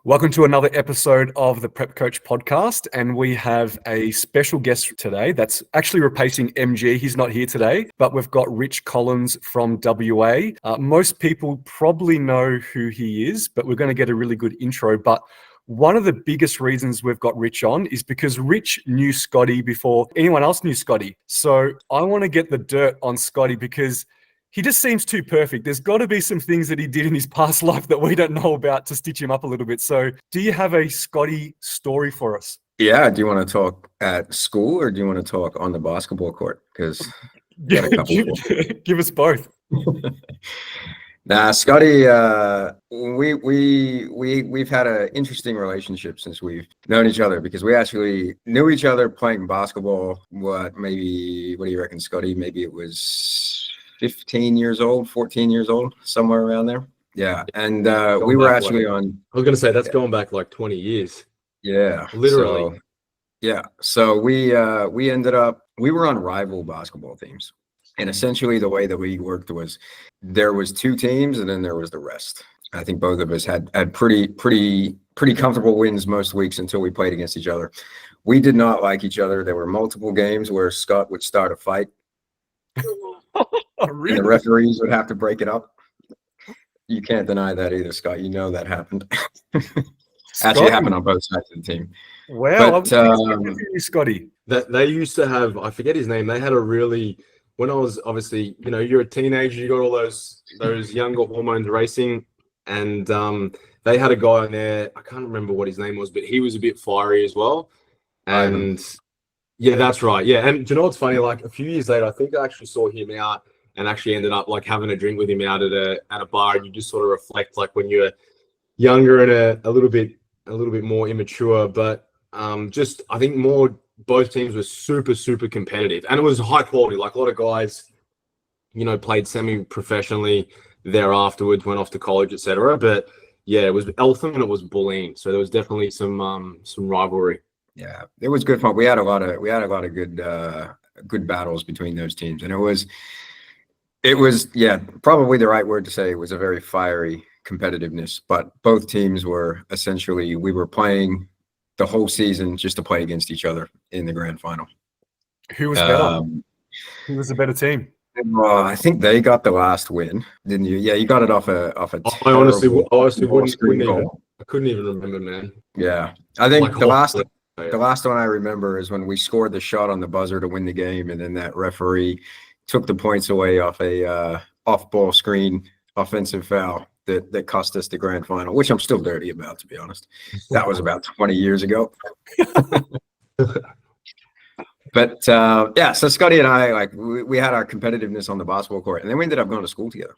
Welcome to another episode of the Prep Coach podcast, and we have a special guest today that's actually replacing MG. He's not here today, but we've got Rich Collins from WA. Most people probably know who he is, but we're going to get a really good intro. But one of the biggest reasons we've got Rich on is because Rich knew Scotty before anyone else knew Scotty. So I want to get the dirt on Scotty because he just seems too perfect. There's got to be some things that he did in his past life that we don't know about to stitch him up a little bit. So do you have a Scotty story for us? Yeah. Do you want to talk at school or do you want to talk on the basketball court? Because got a couple. Give us both. Nah, Scotty, we've had an interesting relationship since we've known each other because we actually knew each other playing basketball. What do you reckon, Scotty? Maybe it was 15 years old, 14 years old, somewhere around there. Yeah. And we were actually on. I was going to say that's going back like 20 years. Yeah. Literally. So we ended up, we were on rival basketball teams. And essentially the way that we worked was there was two teams and then there was the rest. I think both of us had pretty comfortable wins most weeks until we played against each other. We did not like each other. There were multiple games where Scott would start a fight. Oh, really? And the referees would have to break it up. You can't deny that either, Scott. You know that happened. Actually, it happened on both sides of the team. Wow. But, Scotty. That they used to have, I forget his name. They had a really, when I was obviously, you're a teenager, you got all those younger hormones racing, and they had a guy in there. I can't remember what his name was, but he was a bit fiery as well. And yeah, that's right. Yeah, and do you know what's funny? Like a few years later, I think I actually saw him out and actually ended up like having a drink with him out at a bar, and you just sort of reflect like when you're younger and a little bit more immature. But just I think both teams were super competitive, and it was high quality. Like a lot of guys, played semi-professionally there afterwards, went off to college, etc. But yeah, it was Eltham and it was Bulleen, so there was definitely some rivalry. Yeah, it was good fun. We had a lot of good battles between those teams, and it was probably the right word to say. It was a very fiery competitiveness, but both teams were essentially, we were playing the whole season just to play against each other in the grand final. Who was better? Who was the better team? I think they got the last win, didn't you? Yeah, you got it off a. I honestly I couldn't even remember, man. Yeah, I think the last one I remember is when we scored the shot on the buzzer to win the game, and then that referee took the points away off a off-ball screen offensive foul that cost us the grand final, which I'm still dirty about, to be honest. That was about 20 years ago. But so Scotty and I, we had our competitiveness on the basketball court, and then we ended up going to school together.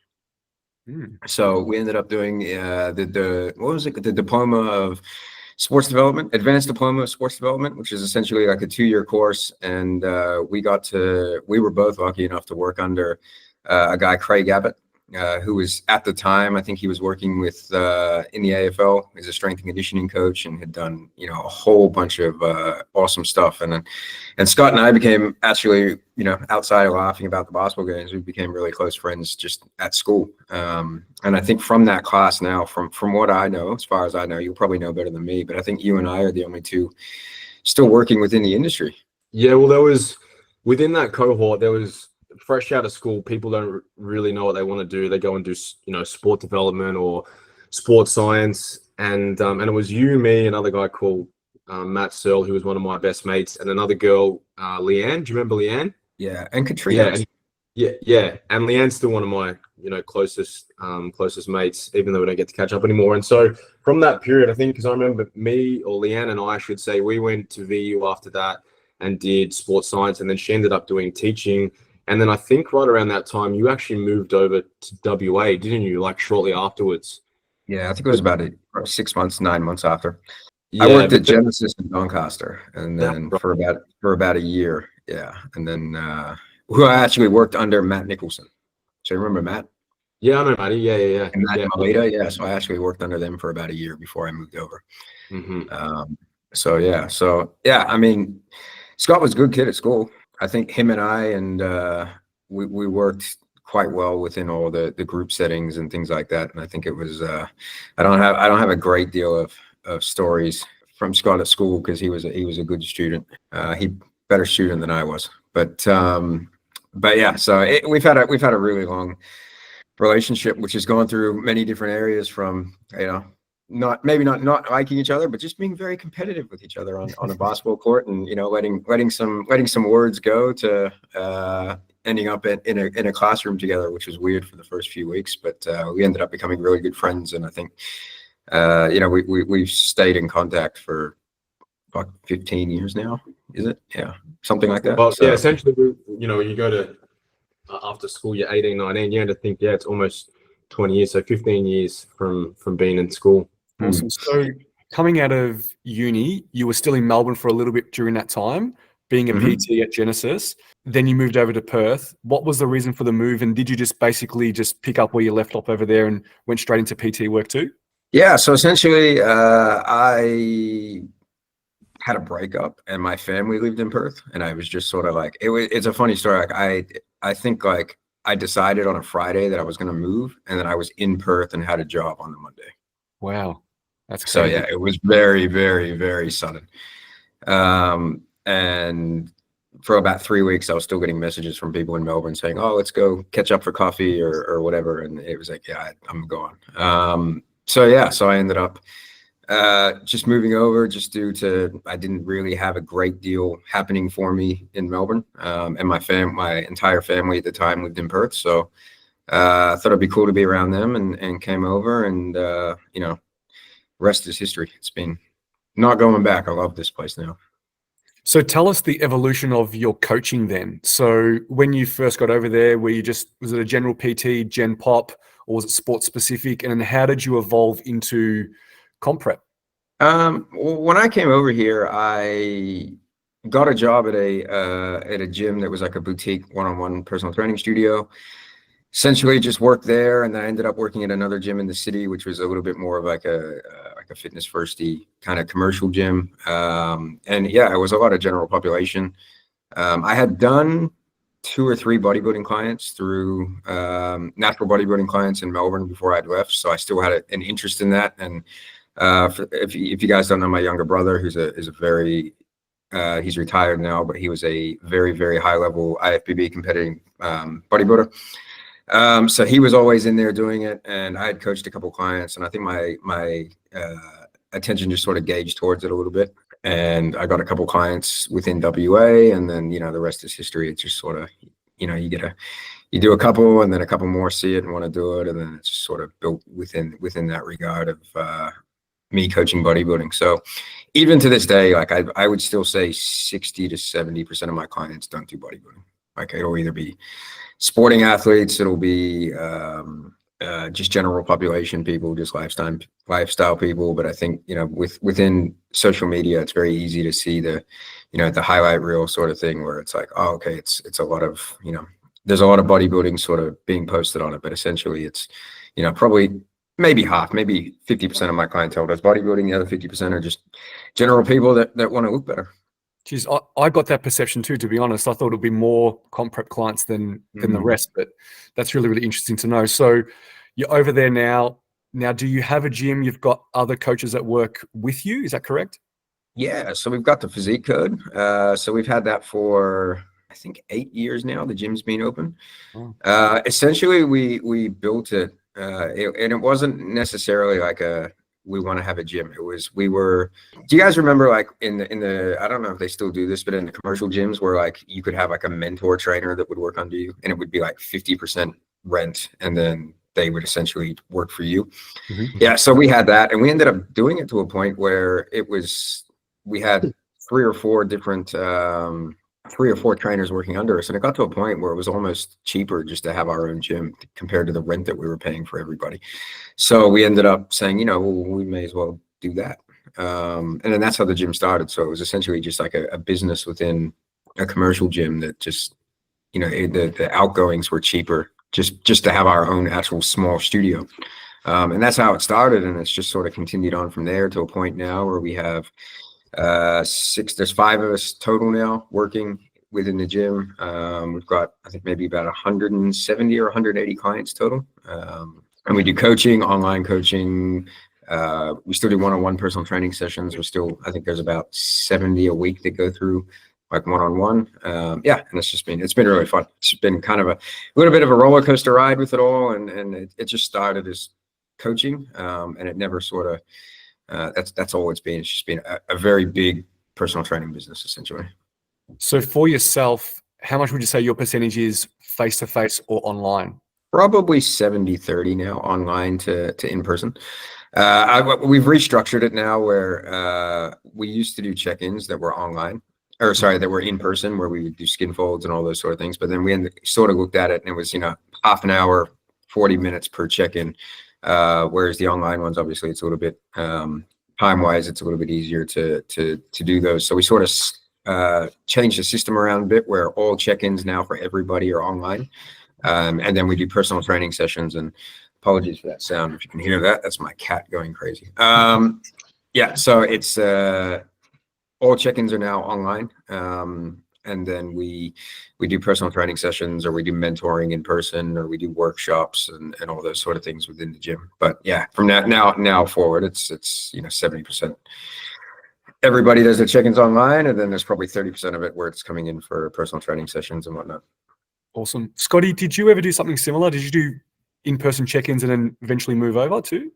So we ended up doing the diploma of sports development, advanced diploma of sports development, which is essentially like a 2-year course. And we were both lucky enough to work under a guy, Craig Abbott, who was at the time, I think he was working with in the AFL as a strength and conditioning coach, and had done a whole bunch of awesome stuff. And Scott and I became actually, outside of laughing about the basketball games, we became really close friends just at school. And I think from that class now, from what I know, as far as I know, you'll probably know better than me, but I think you and I are the only two still working within the industry. Yeah, well, there was within that cohort, there was fresh out of school, people don't really know what they want to do. They go and do, sport development or sports science. And it was you, me, another guy called Matt Searle, who was one of my best mates, and another girl, Leanne. Do you remember Leanne? Yeah, and Katrina. Yeah. And Leanne's still one of my, closest mates, even though we don't get to catch up anymore. And so from that period, I think, because I remember Leanne and I should say, we went to VU after that and did sports science, and then she ended up doing teaching. And then I think right around that time, you actually moved over to WA, didn't you? Like shortly afterwards. Yeah, I think it was about 6 months, 9 months after. Yeah, I worked at Genesis in Doncaster, and then for about a year. Yeah, and then who I actually worked under Matt Nicholson. So you remember Matt? Yeah, I know Matty. Yeah. And Matt Malita, yeah. So I actually worked under them for about a year before I moved over. So yeah. I mean, Scott was a good kid at school. I think him and I we worked quite well within all the group settings and things like that. And I think it was I don't have a great deal of stories from Scott at school, because he was a good student. He better student than I was. But yeah, so we've had a really long relationship, which has gone through many different areas, from not liking each other, but just being very competitive with each other on a basketball court, and letting some words go, to ending up in a classroom together, which was weird for the first few weeks, but we ended up becoming really good friends, and I think we've stayed in contact for 15 years now. Is it? Yeah, something like that. Well, So, yeah, essentially, you go to after school, you're 18, 19, you had to think, yeah, it's almost 20 years, so 15 years from being in school. Awesome. So coming out of uni, you were still in Melbourne for a little bit during that time, being a PT at Genesis. Then you moved over to Perth. What was the reason for the move? And did you just basically just pick up where you left off over there and went straight into PT work too? Yeah, so essentially, I had a breakup, and my family lived in Perth, and I was just sort of like, it's a funny story. Like I think like I decided on a Friday that I was going to move, and then I was in Perth and had a job on the Monday. Wow, that's crazy. So yeah, it was very, very, very sudden. And for about 3 weeks, I was still getting messages from people in Melbourne saying, "Oh, let's go catch up for coffee or whatever," and it was like, "Yeah, I'm going." So yeah, so I ended up just moving over, just due to I didn't really have a great deal happening for me in Melbourne, and my entire family at the time lived in Perth, so I thought it'd be cool to be around them, and came over, and rest is history. It's been not going back. I love this place now. So tell us the evolution of your coaching then. So when you first got over there, was it a general PT, Gen Pop, or was it sports specific? And then how did you evolve into comp prep? When I came over here, I got a job at a gym that was like a boutique one-on-one personal training studio. Essentially just worked there, and then I ended up working at another gym in the city, which was a little bit more of like a fitness firsty kind of commercial gym. And yeah, it was a lot of general population. I had done 2 or 3 bodybuilding clients through natural bodybuilding clients in Melbourne before I'd left, so I still had an interest in that. And if you guys don't know my younger brother, who's a very he's retired now, but he was a very, very high level IFBB competing bodybuilder. So he was always in there doing it, and I had coached a couple clients, and I think my attention just sort of gauged towards it a little bit, and I got a couple clients within WA, and then the rest is history. It's just sort of you do a couple, and then a couple more see it and want to do it, and then it's just sort of built within that regard of me coaching bodybuilding. So even to this day, like I would still say 60 to 70% of my clients don't do bodybuilding. Like it'll either be sporting athletes, it'll be just general population people, just lifestyle people. But I think within social media, it's very easy to see the highlight reel sort of thing, where it's like, oh, okay, it's a lot of there's a lot of bodybuilding sort of being posted on it, but essentially it's probably maybe half, maybe 50% of my clientele does bodybuilding. The other 50% are just general people that want to look better. Geez, I got that perception too, to be honest. I thought it'd be more comp prep clients than the rest, but that's really, really interesting to know. So you're over there now. Now, do you have a gym? You've got other coaches that work with you. Is that correct? Yeah. So we've got the physique code. So we've had that for, I think, 8 years now. The gym's been open. Oh. Essentially, we built it, and it wasn't necessarily like we want to have a gym. It was, do you guys remember like in the, I don't know if they still do this, but in the commercial gyms where like you could have like a mentor trainer that would work under you, and it would be like 50% rent, and then they would essentially work for you. Mm-hmm. Yeah. So we had that, and we ended up doing it to a point where we had 3 or 4 different, 3 or 4 trainers working under us, and it got to a point where it was almost cheaper just to have our own gym compared to the rent that we were paying for everybody. So we ended up saying, well, we may as well do that. And then that's how the gym started. So it was essentially just like a business within a commercial gym that just, the outgoings were cheaper just to have our own actual small studio. And that's how it started. And it's just sort of continued on from there to a point now where we have there's 5 of us total now working within the gym. We've got, I think, maybe about 170 or 180 clients total. And we do coaching, online coaching, We still do one-on-one personal training sessions. We're still, I think there's about 70 a week that go through like one-on-one. Yeah, and it's been really fun. It's been kind of a little bit of a roller coaster ride with it all, and it just started as coaching, and it never sort of that's all it's been. It's just been a very big personal training business essentially. So for yourself, how much would you say your percentage is face-to-face or online? Probably 70-30 now, online to in person. We've restructured it now where we used to do check-ins that were online, or sorry, that were in person, where we would do skin folds and all those sort of things. But then we sort of looked at it and it was, half an hour, 40 minutes per check-in. Whereas the online ones, obviously it's a little bit, time-wise, it's a little bit easier to do those. So we sort of changed the system around a bit where all check-ins now for everybody are online. And then we do personal training sessions, and apologies for that sound. If you can hear that, that's my cat going crazy. Yeah, so it's all check-ins are now online. And then we do personal training sessions, or we do mentoring in person, or we do workshops and all those sort of things within the gym. But yeah, from that now forward, it's 70%. Everybody does their check-ins online, and then there's probably 30% of it where it's coming in for personal training sessions and whatnot. Awesome. Scotty, did you ever do something similar? Did you do in-person check-ins and then eventually move over too?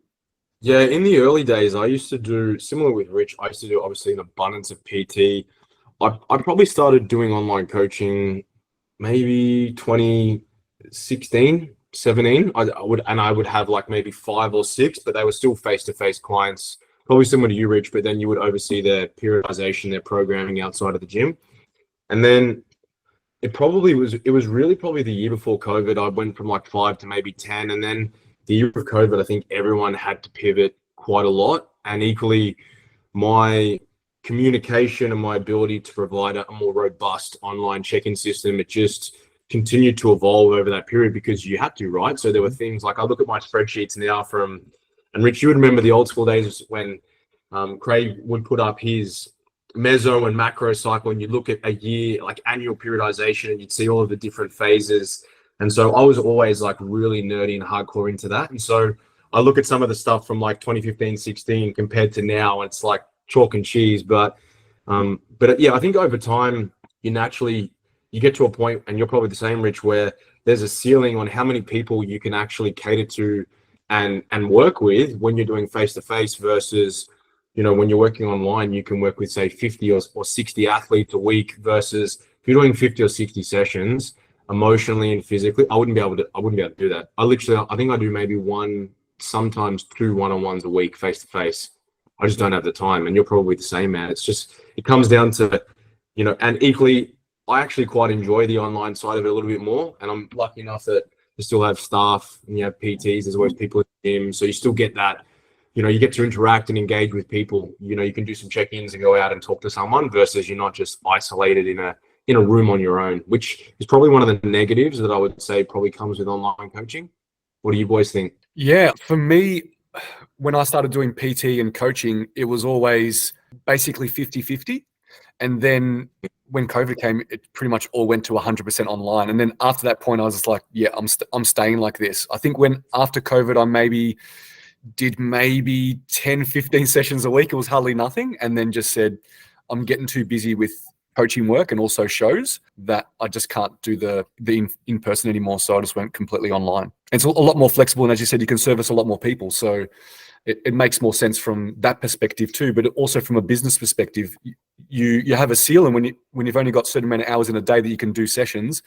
Yeah, in the early days, I used to do similar with Rich. I used to do obviously an abundance of PT. I probably started doing online coaching maybe 2016, 17. I would have like maybe 5 or 6, but they were still face-to-face clients, probably similar to you, Rich, but then you would oversee their periodization, their programming outside of the gym. And then it was really probably the year before COVID. I went from like 5 to maybe 10. And then the year of COVID, I think everyone had to pivot quite a lot. And equally, my communication and my ability to provide a more robust online check-in system, it just continued to evolve over that period because you had to, right? So there were things like, I look at my spreadsheets now and Rich, you would remember the old school days when Craig would put up his meso and macro cycle, and you look at a year, like annual periodization, and you'd see all of the different phases. And so I was always like really nerdy and hardcore into that. And so I look at some of the stuff from like 2015, 16 compared to now, and it's like chalk and cheese. But yeah, I think over time, you get to a point, and you're probably the same, Rich, where there's a ceiling on how many people you can actually cater to and work with when you're doing face-to-face versus, when you're working online, you can work with say 50 or 60 athletes a week versus if you're doing 50 or 60 sessions emotionally and physically, I wouldn't be able to do that. I think I do maybe 1, sometimes 2 one-on-ones a week face-to-face. I just don't have the time, and you're probably the same, man. It's just, it comes down to, and equally, I actually quite enjoy the online side of it a little bit more, and I'm lucky enough that you still have staff and you have PTs, there's always people in the gym, so you still get that, you get to interact and engage with people. You can do some check-ins and go out and talk to someone versus you're not just isolated in a room on your own, which is probably one of the negatives that I would say probably comes with online coaching. What do you boys think? Yeah, for me, when I started doing PT and coaching, it was always basically 50-50. And then when COVID came, it pretty much all went to 100% online. And then after that point, I was just like, yeah, I'm staying like this. I think after COVID, I did maybe 10, 15 sessions a week. It was hardly nothing. And then just said, I'm getting too busy with coaching work and also shows that I just can't do the in-person anymore. So I just went completely online. It's a lot more flexible. And as you said, you can service a lot more people. So it makes more sense from that perspective too. But also from a business perspective, you have a ceiling when you've only got certain amount of hours in a day that you can do sessions.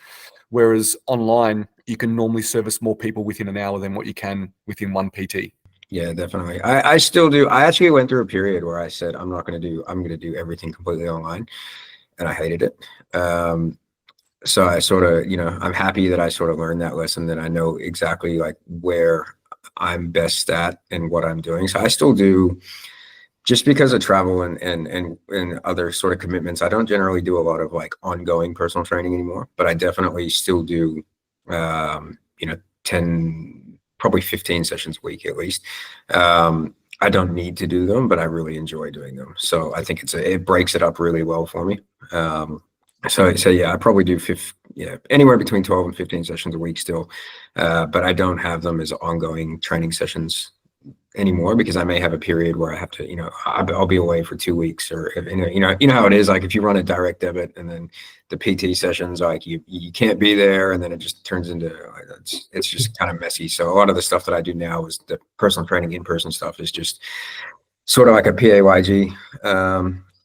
Whereas online, you can normally service more people within an hour than what you can within one PT. Yeah, definitely. I still do. I actually went through a period where I said, I'm going to do everything completely online. And I hated it. So I sort of, I'm happy that I sort of learned that lesson, that I know exactly like where I'm best at and what I'm doing. So I still do, just because of travel and other sort of commitments. I don't generally do a lot of like ongoing personal training anymore, but I definitely still do, 10, probably 15 sessions a week at least. I don't need to do them, but I really enjoy doing them. So I think it breaks it up really well for me. So yeah, I probably do anywhere between 12 and 15 sessions a week still, but I don't have them as ongoing training sessions anymore, because I may have a period where I have to, I'll be away for 2 weeks, or you know how it is. Like if you run a direct debit and then the PT sessions, like you can't be there, and then it just turns into it's just kind of messy. So a lot of the stuff that I do now is the personal training in-person stuff is just sort of like a PAYG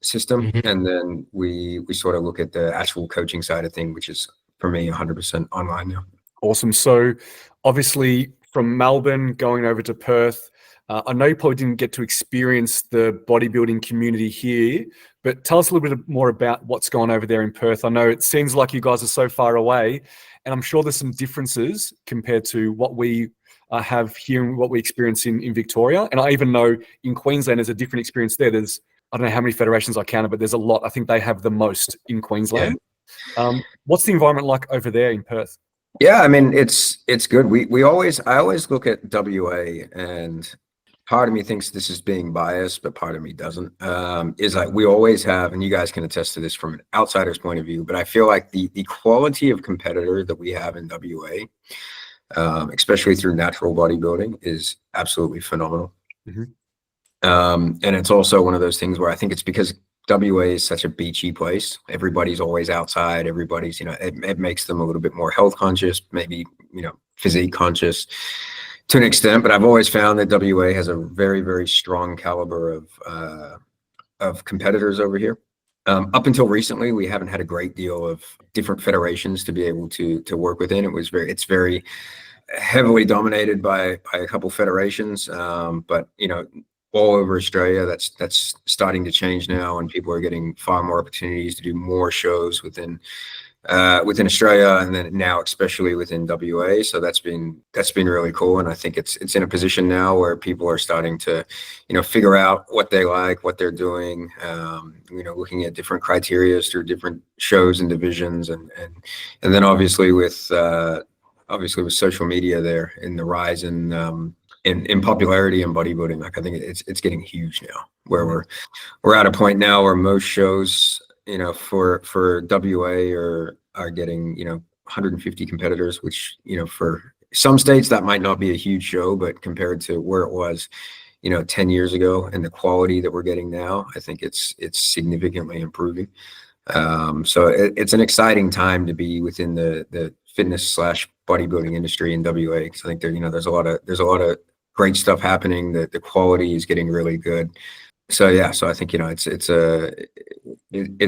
system, and then we sort of look at the actual coaching side of thing, which is for me 100% online now. Awesome. So obviously from Melbourne going over to Perth, I know you probably didn't get to experience the bodybuilding community here, but tell us a little bit more about what's going on over there in Perth. I know it seems like you guys are so far away, and I'm sure there's some differences compared to what we have here and what we experience in Victoria. And I even know in Queensland there's a different experience there. There's, I don't know how many federations I counted, but there's a lot. I think they have the most in Queensland. Yeah. What's the environment like over there in Perth? Yeah, I mean, it's good. I always look at WA, and part of me thinks this is being biased, but part of me doesn't. Is like we always have, and you guys can attest to this from an outsider's point of view, but I feel like the quality of competitor that we have in WA, especially through natural bodybuilding, is absolutely phenomenal. And it's also one of those things where I think it's because WA is such a beachy place. Everybody's always outside. Everybody's, it makes them a little bit more health conscious, maybe, physique conscious to an extent. But I've always found that WA has a very, very strong caliber of competitors over here. Up until recently, we haven't had a great deal of different federations to be able to work within. It's very heavily dominated by a couple federations, but all over Australia, that's starting to change now, and people are getting far more opportunities to do more shows within Australia, and then now especially within WA. So that's been really cool, and I think it's in a position now where people are starting to figure out what they like, what they're doing, looking at different criteria through different shows and divisions, and then obviously with social media there, in the rise in popularity in bodybuilding. Like I think it's getting huge now, where we're at a point now where most shows for WA are getting 150 competitors, which for some states that might not be a huge show, but compared to where it was 10 years ago and the quality that we're getting now, I think it's significantly improving. So it's an exciting time to be within the fitness / bodybuilding industry in WA, because I think there's a lot of great stuff happening. The quality is getting really good. So yeah, so I think it's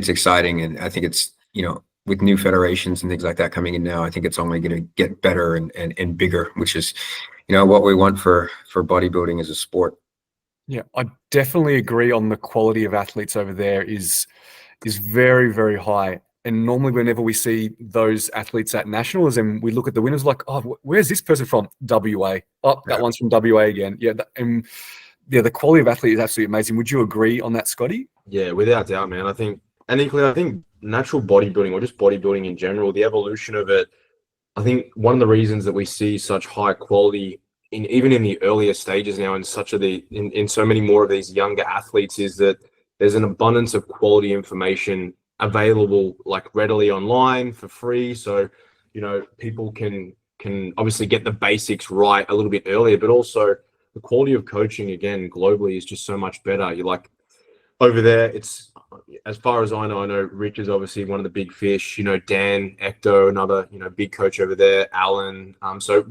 exciting, and I think it's with new federations and things like that coming in now, I think it's only going to get better and bigger, which is what we want for bodybuilding as a sport. Yeah, I definitely agree on the quality of athletes over there is very, very high. And normally whenever we see those athletes at nationals and we look at the winners, like, oh, where's this person from? WA. Oh, that one's from WA again. Yeah. The quality of athlete is absolutely amazing. Would you agree on that, Scotty? Yeah, without doubt, man. I think natural bodybuilding, or just bodybuilding in general, the evolution of it, I think one of the reasons that we see such high quality even in the earlier stages now, in so many more of these younger athletes, is that there's an abundance of quality information available, like readily online for free. So people can obviously get the basics right a little bit earlier, but also the quality of coaching again globally is just so much better. You're like, over there, it's, as far as I know Rich is obviously one of the big fish, Dan Ecto, another big coach over there, Alan. So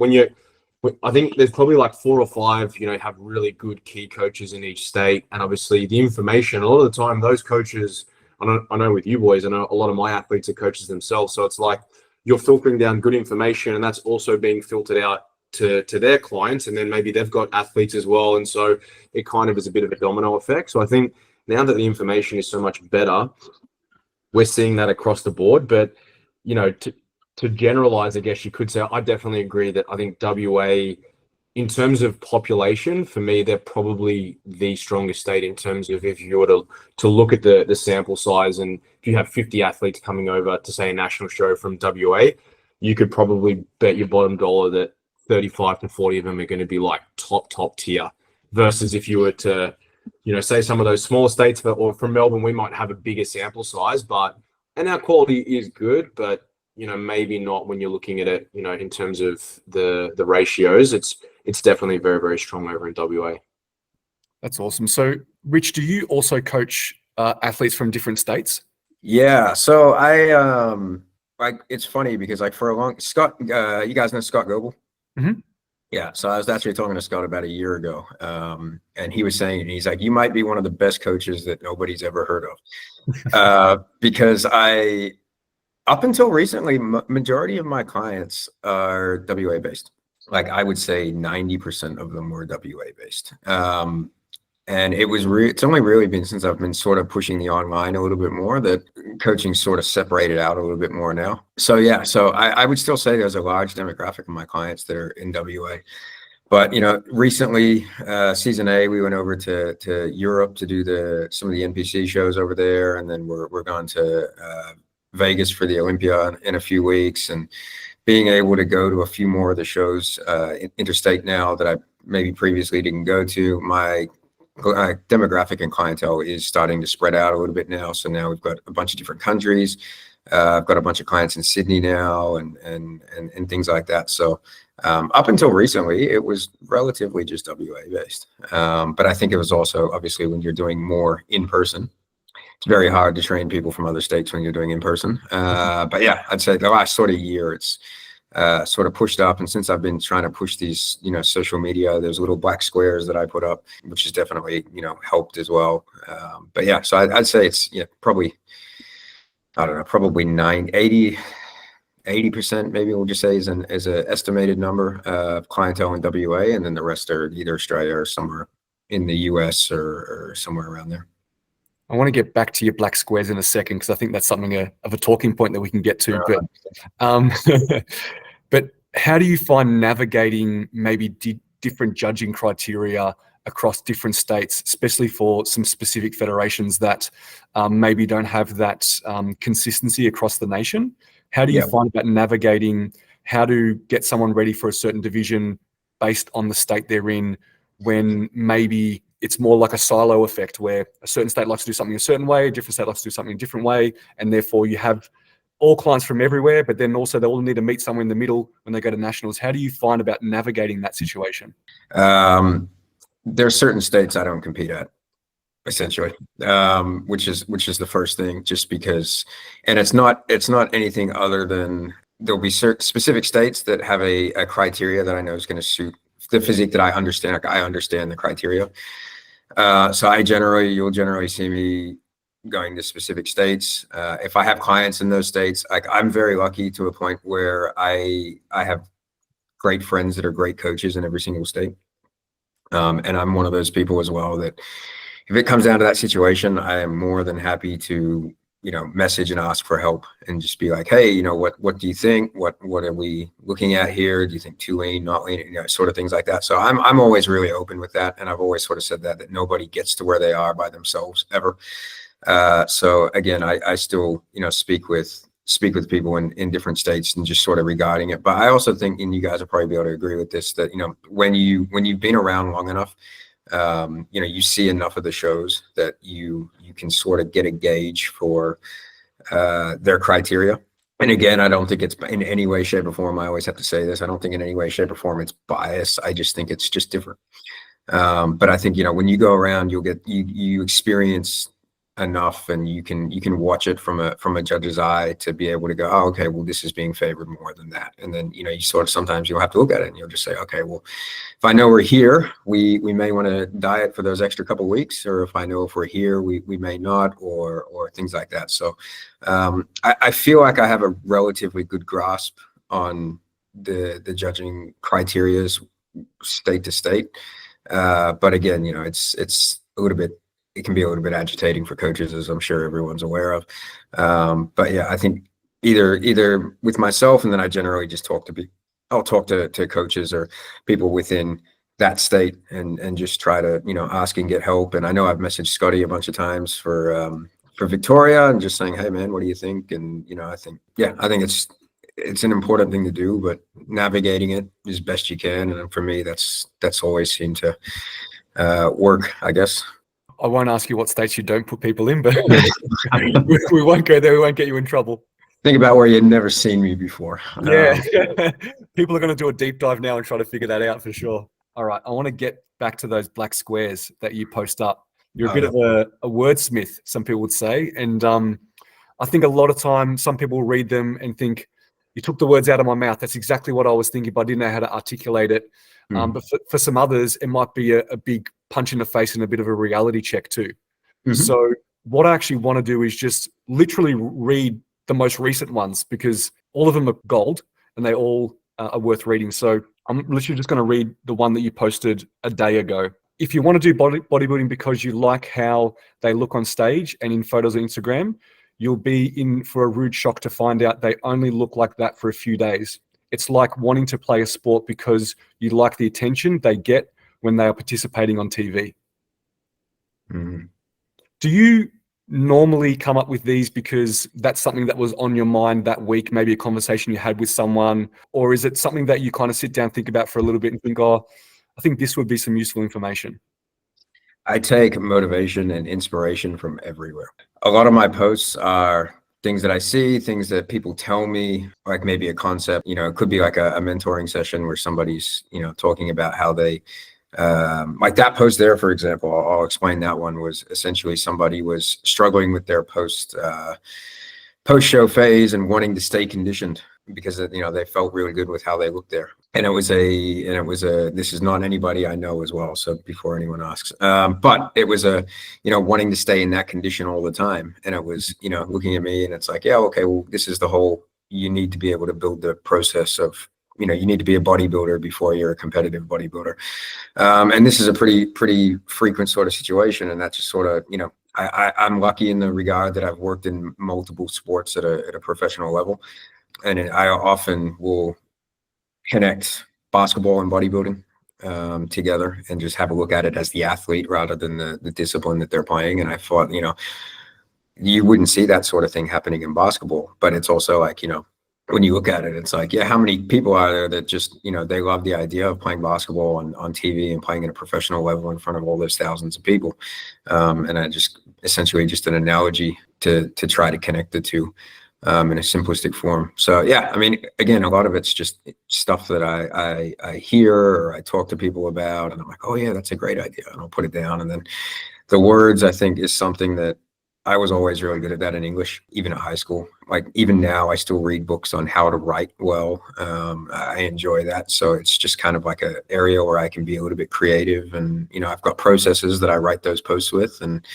I think there's probably like 4 or 5 have really good key coaches in each state, and obviously the information, a lot of the time those coaches, I know with you boys, I know a lot of my athletes are coaches themselves, so it's like you're filtering down good information, and that's also being filtered out to their clients, and then maybe they've got athletes as well, and so it kind of is a bit of a domino effect. So I think now that the information is so much better, we're seeing that across the board. But to generalize, I guess you could say, I definitely agree that I think WA, in terms of population, for me, they're probably the strongest state in terms of, if you were to look at the sample size, and if you have 50 athletes coming over to, say, a national show from WA, you could probably bet your bottom dollar that 35 to 40 of them are going to be like top tier, versus if you were to, say some of those smaller states, or from Melbourne, we might have a bigger sample size, and our quality is good, but maybe not when you're looking at it, in terms of the ratios. It's definitely very, very strong over in WA. That's awesome. So, Rich, do you also coach athletes from different states? Yeah. So like it's funny because like for a long Scott, you guys know Scott Goebel? Mhm. Yeah. So I was actually talking to Scott about a year ago, and he was saying, he's like, you might be one of the best coaches that nobody's ever heard of, because up until recently, majority of my clients are WA based. Like I would say 90% of them were WA based. And it's only really been since I've been sort of pushing the online a little bit more that coaching sort of separated out a little bit more now. So yeah, so I would still say there's a large demographic of my clients that are in WA. But recently, season A, we went over to Europe to do some of the NPC shows over there, and then we're going to Vegas for the Olympia in a few weeks, and being able to go to a few more of the shows interstate now that I maybe previously didn't go to. My demographic and clientele is starting to spread out a little bit now. So now we've got a bunch of different countries. I've got a bunch of clients in Sydney now and things like that. So up until recently, it was relatively just WA based. But I think it was also obviously when you're doing more in person, it's very hard to train people from other states when you're doing in person. But yeah, I'd say the last sort of year, it's sort of pushed up. And since I've been trying to push these, social media, there's little black squares that I put up, which has definitely, helped as well. But yeah, so I'd say it's probably, I don't know, probably 80%, maybe we'll just say is an estimated number of clientele in WA, and then the rest are either Australia or somewhere in the US or somewhere around there. I want to get back to your black squares in a second, because I think that's something of a talking point that we can get to. But how do you find navigating maybe different judging criteria across different states, especially for some specific federations that maybe don't have that consistency across the nation? How do you find about navigating how to get someone ready for a certain division based on the state they're in, when maybe it's more like a silo effect where a certain state likes to do something a certain way, a different state likes to do something a different way, and therefore you have all clients from everywhere, but then also they all need to meet somewhere in the middle when they go to nationals? How do you find about navigating that situation? There's certain states I don't compete at, essentially, which is the first thing, just because, and it's not anything other than there'll be certain specific states that have a criteria that I know is going to suit the physique that I understand. Like I understand the criteria. So you'll generally see me going to specific states. If I have clients in those states, like I'm very lucky to a point where I have great friends that are great coaches in every single state. And I'm one of those people as well that if it comes down to that situation, I am more than happy to, message and ask for help and just be like, hey, what do you think? What are we looking at here? Do you think too lean, not lean, sort of things like that. So I'm always really open with that. And I've always sort of said that nobody gets to where they are by themselves ever. So again, I still, speak with people in different states and just sort of regarding it. But I also think, and you guys will probably be able to agree with this, that, when you've been around long enough, you see enough of the shows that you can sort of get a gauge for their criteria. And again, I don't think it's in any way, shape, or form. I always have to say this. I don't think in any way, shape, or form it's bias. I just think it's just different. But I think, when you go around, you experience enough, and you can watch it from a judge's eye to be able to go, oh, okay, well, this is being favored more than that. And then, you sort of, sometimes you'll have to look at it and you'll just say, okay, well, if I know we're here, we may want to diet for those extra couple of weeks, or if I know if we're here, we may not, or things like that. So I feel like I have a relatively good grasp on the judging criterias state to state. But again, it's a little bit, it can be a little bit agitating for coaches, as I'm sure everyone's aware of. But yeah, I think either with myself, and then I generally just I'll talk to coaches or people within that state and just try to, ask and get help. And I know I've messaged Scotty a bunch of times for Victoria and just saying, hey man, what do you think? And, I think it's an important thing to do, but navigating it as best you can. And for me, that's always seemed to work, I guess. I won't ask you what states you don't put people in, but we won't go there. We won't get you in trouble. Think about where you'd never seen me before. Yeah. People are going to do a deep dive now and try to figure that out for sure. All right, I want to get back to those black squares that you post up. You're a Oh, bit yeah. of a wordsmith, some people would say. And I think a lot of time, some people read them and think, you took the words out of my mouth. That's exactly what I was thinking, but I didn't know how to articulate it. But for some others, it might be a big punch in the face and a bit of a reality check too. So what I actually want to do is just literally read the most recent ones, because all of them are gold and they all are worth reading. So I'm literally just going to read the one that you posted a day ago. If you want to do bodybuilding because you like how they look on stage and in photos on Instagram, you'll be in for a rude shock to find out they only look like that for a few days. It's like wanting to play a sport because you like the attention they get when they are participating on TV. Do you normally come up with these because that's something that was on your mind that week, maybe a conversation you had with someone, or is it something that you kind of sit down, think about for a little bit and think, oh, I think this would be some useful information? I take motivation and inspiration from everywhere. A lot of my posts are things that I see, things that people tell me, like maybe a concept, it could be like a mentoring session where somebody's, talking about how they, like that post there, for example, I'll explain that one. Was essentially somebody was struggling with their post-show phase and wanting to stay conditioned because they felt really good with how they looked there. And it was a this is not anybody I know as well, so before anyone asks, but it was wanting to stay in that condition all the time. And it was looking at me and it's like, yeah, okay, well, this is the whole, you need to be able to build the process of, you need to be a bodybuilder before you're a competitive bodybuilder. And this is a pretty frequent sort of situation. And that's just sort of, I'm lucky in the regard that I've worked in multiple sports at a professional level. And I often will connect basketball and bodybuilding together and just have a look at it as the athlete rather than the discipline that they're playing. And I thought, you wouldn't see that sort of thing happening in basketball, but it's also like, when you look at it, it's like, yeah, how many people are there that just, they love the idea of playing basketball on TV and playing at a professional level in front of all those thousands of people. And I just essentially just an analogy to try to connect the two in a simplistic form. So yeah, I mean, again, a lot of it's just stuff that I hear or I talk to people about, and I'm like, oh yeah, that's a great idea, and I'll put it down. And then the words, I think, is something that I was always really good at that in English, even at high school. Like even now, I still read books on how to write well. I enjoy that. So it's just kind of like an area where I can be a little bit creative. And, I've got processes that I write those posts with, and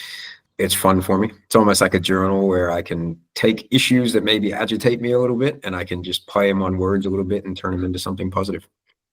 it's fun for me. It's almost like a journal where I can take issues that maybe agitate me a little bit and I can just play them on words a little bit and turn them into something positive.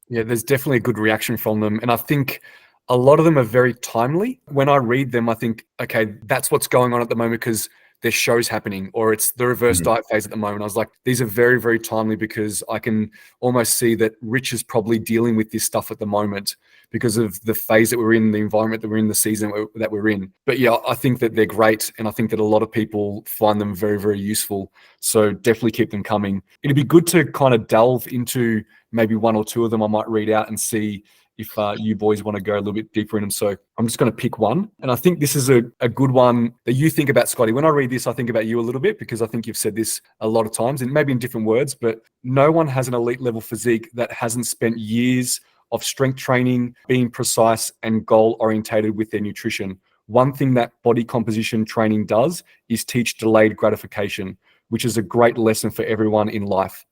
Yeah, there's definitely a good reaction from them. And I think a lot of them are very timely. When I read them, I think, okay, that's what's going on at the moment because there's shows happening, or it's the reverse diet phase at the moment. I was like, these are very, very timely because I can almost see that Rich is probably dealing with this stuff at the moment because of the phase that we're in, the environment that we're in, the season that we're in. But yeah, I think that they're great. And I think that a lot of people find them very, very useful. So definitely keep them coming. It'd be good to kind of delve into maybe one or two of them I might read out and see if you boys want to go a little bit deeper in them. So I'm just going to pick one. And I think this is a good one that you think about, Scotty. When I read this, I think about you a little bit because I think you've said this a lot of times and maybe in different words, but no one has an elite level physique that hasn't spent years of strength training, being precise and goal orientated with their nutrition. One thing that body composition training does is teach delayed gratification, which is a great lesson for everyone in life.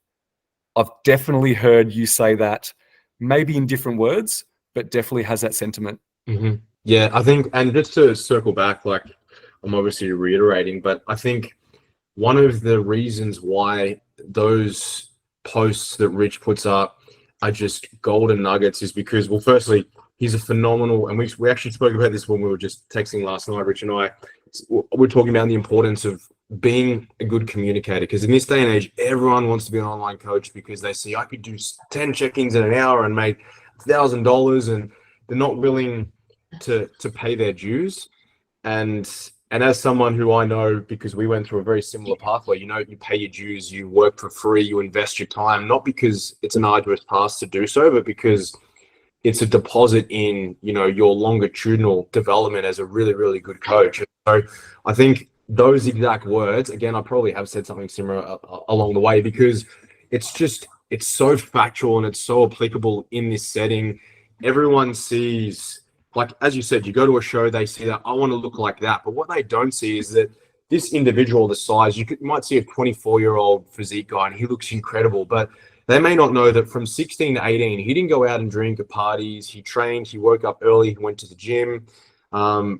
I've definitely heard you say that, maybe in different words, but definitely has that sentiment. Yeah, I think, and just to circle back, like I'm obviously reiterating, but I think one of the reasons why those posts that Rich puts up are just golden nuggets is because, well, firstly, he's a phenomenal, and we actually spoke about this when we were just texting last night, Rich and I. We're talking about the importance of being a good communicator, because in this day and age, everyone wants to be an online coach because they see I could do 10 check-ins in an hour and make $1,000, and they're not willing to pay their dues. And as someone who I know, because we went through a very similar pathway, you pay your dues, you work for free, you invest your time, not because it's an arduous task to do so, but because it's a deposit in, your longitudinal development as a really, really good coach. So I think those exact words, again, I probably have said something similar along the way, because it's so factual and it's so applicable in this setting. everyone sees, like, as you said, you go to a show, they see that, I want to look like that. But what they don't see is that this individual, the size, you might see a 24-year-old physique guy and he looks incredible, but they may not know that from 16 to 18, he didn't go out and drink at parties. He trained, he woke up early, he went to the gym.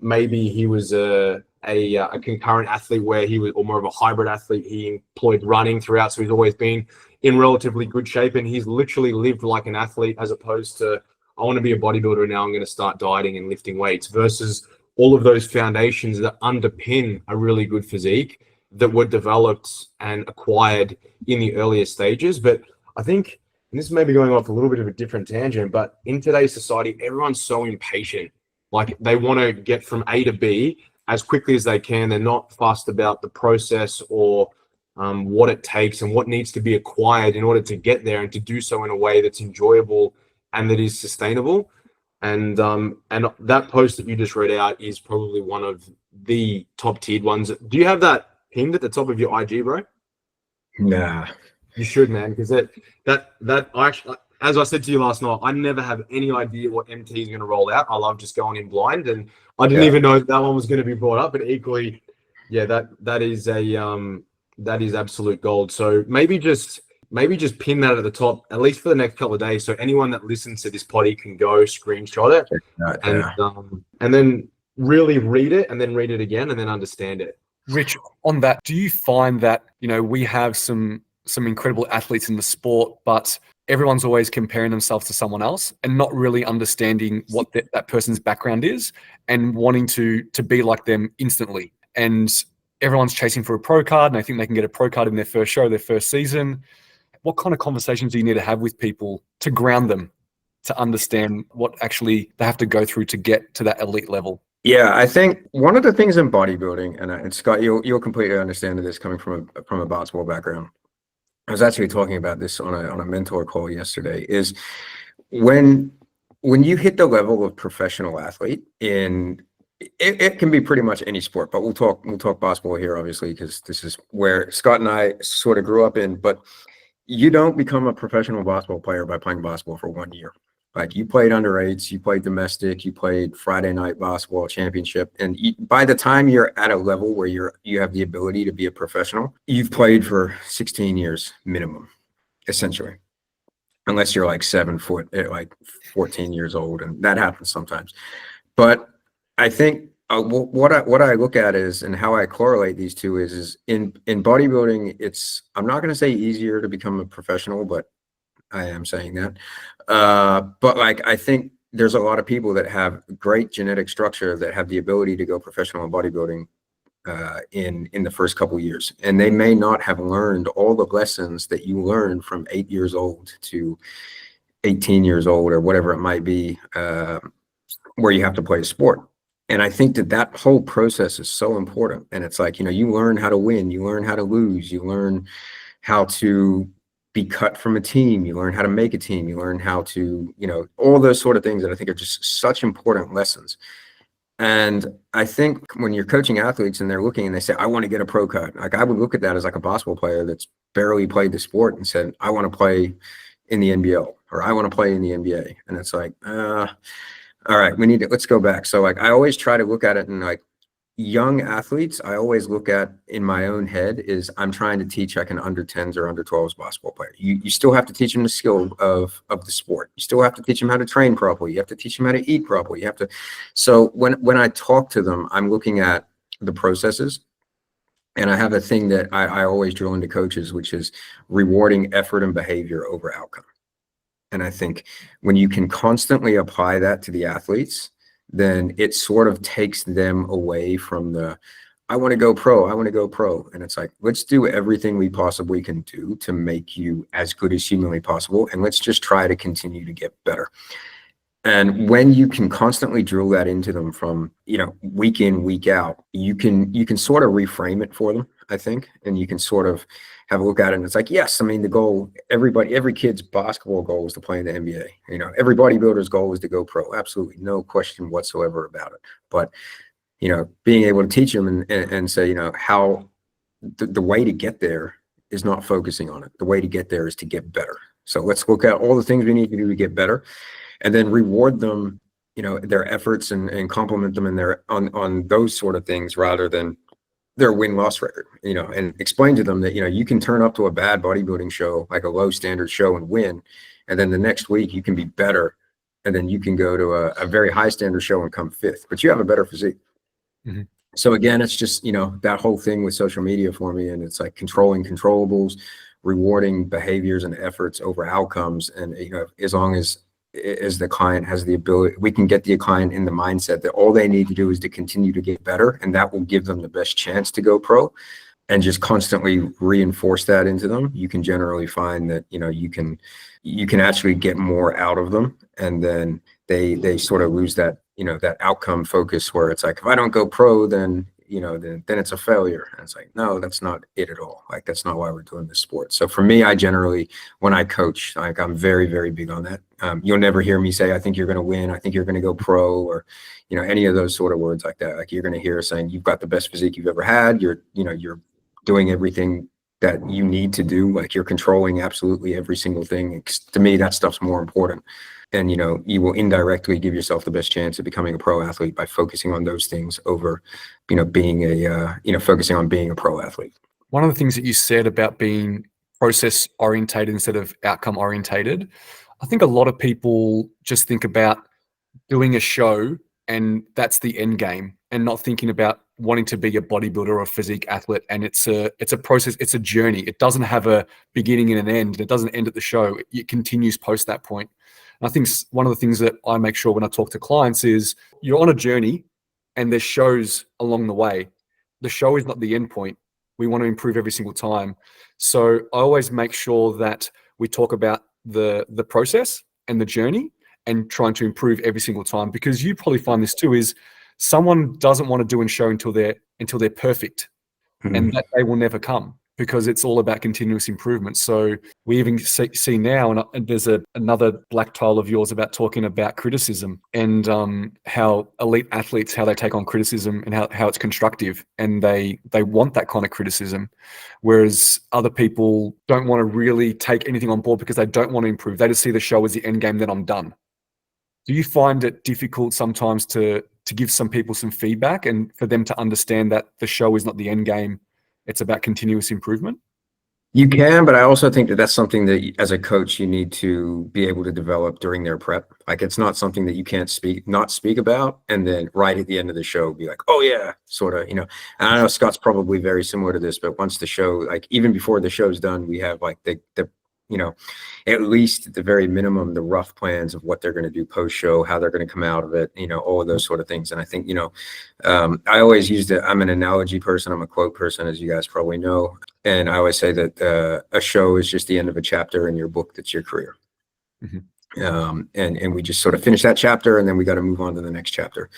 Maybe he was a concurrent athlete where he was, or more of a hybrid athlete. He employed running throughout, so he's always been in relatively good shape, and he's literally lived like an athlete, as opposed to, I want to be a bodybuilder and now I'm going to start dieting and lifting weights, versus all of those foundations that underpin a really good physique that were developed and acquired in the earlier stages. But I think, and this may be going off a little bit of a different tangent, but in today's society, everyone's so impatient. Like, they want to get from A to B as quickly as they can. They're not fussed about the process or what it takes and what needs to be acquired in order to get there, and to do so in a way that's enjoyable and that is sustainable. And that post that you just read out is probably one of the top tiered ones. Do you have that pinned at the top of your IG, bro? Nah. You should, man, because that I actually, as I said to you last night, I never have any idea what MT is going to roll out. I love just going in blind, and I didn't even know that one was going to be brought up. But equally, yeah, that is absolute gold. So maybe just pin that at the top, at least for the next couple of days, so anyone that listens to this potty can go screenshot it, and then really read it, and then read it again, and then understand it. Rich, on that, do you find that, we have some incredible athletes in the sport, but everyone's always comparing themselves to someone else and not really understanding what that person's background is, and wanting to be like them instantly? And everyone's chasing for a pro card, and I think they can get a pro card in their first show, their first season. What kind of conversations do you need to have with people to ground them, to understand what actually they have to go through to get to that elite level? Yeah, I think one of the things in bodybuilding, and Scott, you'll completely understand this coming from a basketball background. I was actually talking about this on a mentor call yesterday, is when you hit the level of professional athlete in, it can be pretty much any sport, but we'll talk basketball here, obviously, because this is where Scott and I sort of grew up in. But you don't become a professional basketball player by playing basketball for 1 year. Like, you played under 8s, you played domestic, you played Friday night basketball championship, and by the time you're at a level where you have the ability to be a professional, you've played for 16 years minimum, essentially, unless you're like 7 foot at like 14 years old, and that happens sometimes. But I think what I look at is, and how I correlate these two is in bodybuilding, it's, I'm not going to say easier to become a professional, but I am saying that. But like, I think there's a lot of people that have great genetic structure that have the ability to go professional in bodybuilding in the first couple of years, and they may not have learned all the lessons that you learn from 8 years old to 18 years old, or whatever it might be, where you have to play a sport. And I think that whole process is so important. And it's like, you learn how to win, you learn how to lose, you learn how to be cut from a team, you learn how to make a team, you learn how to, all those sort of things that I think are just such important lessons. And I think when you're coaching athletes and they're looking and they say, I want to get a pro card, like, I would look at that as like a basketball player that's barely played the sport and said, I want to play in the NBL, or I want to play in the NBA. And it's like, all right, let's go back. So like, I always try to look at it, and like, young athletes, I always look at in my own head is, I'm trying to teach like an under 10s or under 12s basketball player. You still have to teach them the skill of the sport. You still have to teach them how to train properly. You have to teach them how to eat properly. You have to. So when I talk to them, I'm looking at the processes. And I have a thing that I always drill into coaches, which is rewarding effort and behavior over outcome. And I think when you can constantly apply that to the athletes, then it sort of takes them away from I want to go pro. And it's like, let's do everything we possibly can do to make you as good as humanly possible. And let's just try to continue to get better. And when you can constantly drill that into them from, week in, week out, you can sort of reframe it for them, I think. And you can sort of have a look at it, and it's like, yes, I mean, the goal, every kid's basketball goal is to play in the NBA. Every bodybuilder's goal is to go pro. Absolutely, no question whatsoever about it. But, being able to teach them and say, how the way to get there is not focusing on it. The way to get there is to get better. So let's look at all the things we need to do to get better. and then reward them, their efforts and compliment them in their on those sort of things rather than their win-loss record, and explain to them that, you can turn up to a bad bodybuilding show, like a low standard show, and win. And then the next week you can be better. And then you can go to a very high standard show and come 5th, but you have a better physique. Mm-hmm. So again, it's just, that whole thing with social media for me. And it's like controlling controllables, rewarding behaviors and efforts over outcomes. And, as long as the client has the ability, we can get the client in the mindset that all they need to do is to continue to get better, and that will give them the best chance to go pro, and just constantly reinforce that into them. You can generally find that, you can actually get more out of them. And then they sort of lose that, that outcome focus where it's like, if I don't go pro, then, then it's a failure. And it's like, no, that's not it at all. Like, that's not why we're doing this sport. So for me, I generally, when I coach, like, I'm very, very big on that. You'll never hear me say, I think you're going to win. I think you're going to go pro, or, any of those sort of words like that. Like, you're going to hear saying, you've got the best physique you've ever had. You're doing everything that you need to do. Like, you're controlling absolutely every single thing. To me, that stuff's more important. And, you will indirectly give yourself the best chance of becoming a pro athlete by focusing on those things over, focusing on being a pro athlete. One of the things that you said about being process orientated instead of outcome orientated, I think a lot of people just think about doing a show and that's the end game, and not thinking about wanting to be a bodybuilder or a physique athlete. And it's a process, it's a journey. It doesn't have a beginning and an end. It doesn't end at the show. It continues post that point. And I think one of the things that I make sure when I talk to clients is, you're on a journey and there's shows along the way. The show is not the end point. We want to improve every single time. So I always make sure that we talk about the process and the journey, and trying to improve every single time, because you probably find this too, is someone doesn't want to do a show until they're perfect. Mm-hmm. And that day will never come, because it's all about continuous improvement. So we even see now, and there's another black tile of yours about talking about criticism, and how elite athletes, how they take on criticism, and how it's constructive, and they want that kind of criticism, whereas other people don't want to really take anything on board because they don't want to improve. They just see the show as the end game, then I'm done. Do you find it difficult sometimes to give some people some feedback, and for them to understand that the show is not the end game? It's about continuous improvement? You can, but I also think that that's something that as a coach, you need to be able to develop during their prep. Like, it's not something that you can't not speak about, and then right at the end of the show, be like, oh yeah, sort of, And I know Scott's probably very similar to this, but once the show, like, even before the show's done, we have like the at least at the very minimum, the rough plans of what they're going to do post-show, how they're going to come out of it, all of those sort of things. And I think, I always use I'm an analogy person. I'm a quote person, as you guys probably know. And I always say that a show is just the end of a chapter in your book that's your career. Mm-hmm. And we just sort of finish that chapter, and then we got to move on to the next chapter.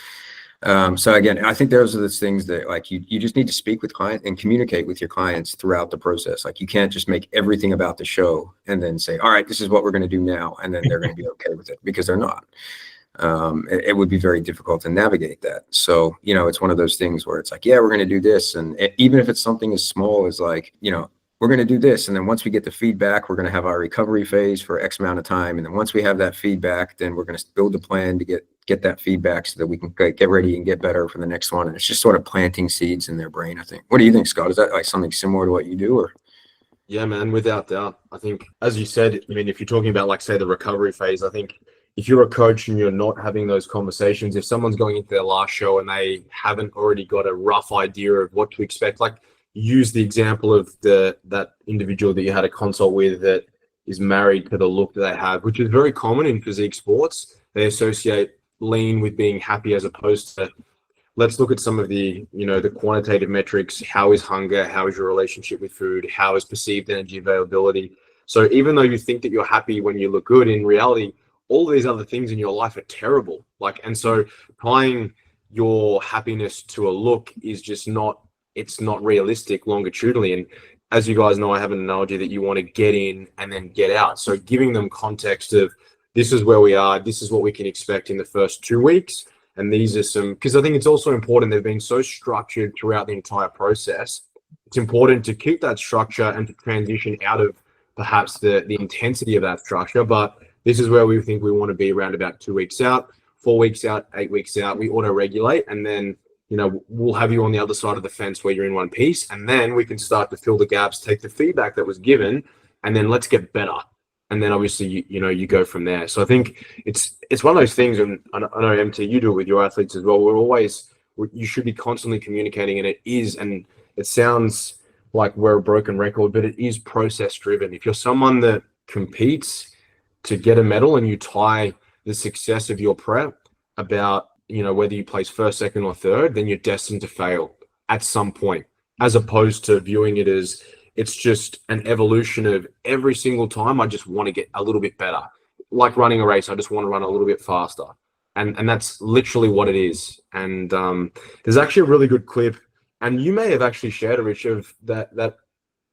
So again, I think those are the things that, like, you just need to speak with clients and communicate with your clients throughout the process. Like, you can't just make everything about the show and then say, all right, this is what we're going to do now, and then they're going to be okay with it, because they're not. It would be very difficult to navigate that. So, it's one of those things where it's like, yeah, we're going to do this. And even if it's something as small as like, we're going to do this. And then once we get the feedback, we're going to have our recovery phase for X amount of time. And then once we have that feedback, then we're going to build a plan to get that feedback so that we can get ready and get better for the next one. And it's just sort of planting seeds in their brain, I think. What do you think, Scott? Is that like something similar to what you do, or? Yeah, man, without doubt. I think, as you said, I mean, if you're talking about, like, say, the recovery phase, I think if you're a coach and you're not having those conversations, if someone's going into their last show and they haven't already got a rough idea of what to expect, like, use the example of that individual that you had a consult with that is married to the look that they have, which is very common in physique sports. They associate lean with being happy, as opposed to, let's look at some of the, the quantitative metrics. How is hunger? How is your relationship with food? How is perceived energy availability? So even though you think that you're happy when you look good, in reality, all these other things in your life are terrible. And so tying your happiness to a look is just it's not realistic longitudinally. And as you guys know, I have an analogy that you want to get in and then get out. So giving them context of, this is where we are, this is what we can expect in the first 2 weeks. And these are because I think it's also important, they've been so structured throughout the entire process. It's important to keep that structure and to transition out of perhaps the intensity of that structure, but This is where we think we want to be around about 2 weeks out, 4 weeks out, 8 weeks out. We auto regulate, and then we'll have you on the other side of the fence where you're in one piece, and then we can start to fill the gaps, take the feedback that was given, and then let's get better. And then obviously you go from there. So I think it's one of those things, and I know MT, you do it with your athletes as well. You should be constantly communicating, and it is, and it sounds like we're a broken record, but it is process driven. If you're someone that competes to get a medal and you tie the success of your prep about whether you place first, second, or third, then you're destined to fail at some point, as opposed to viewing it as it's just an evolution of every single time I just want to get a little bit better. Like running a race, I just want to run a little bit faster. And that's literally what it is. And there's actually a really good clip, and you may have actually shared it, Rich, of that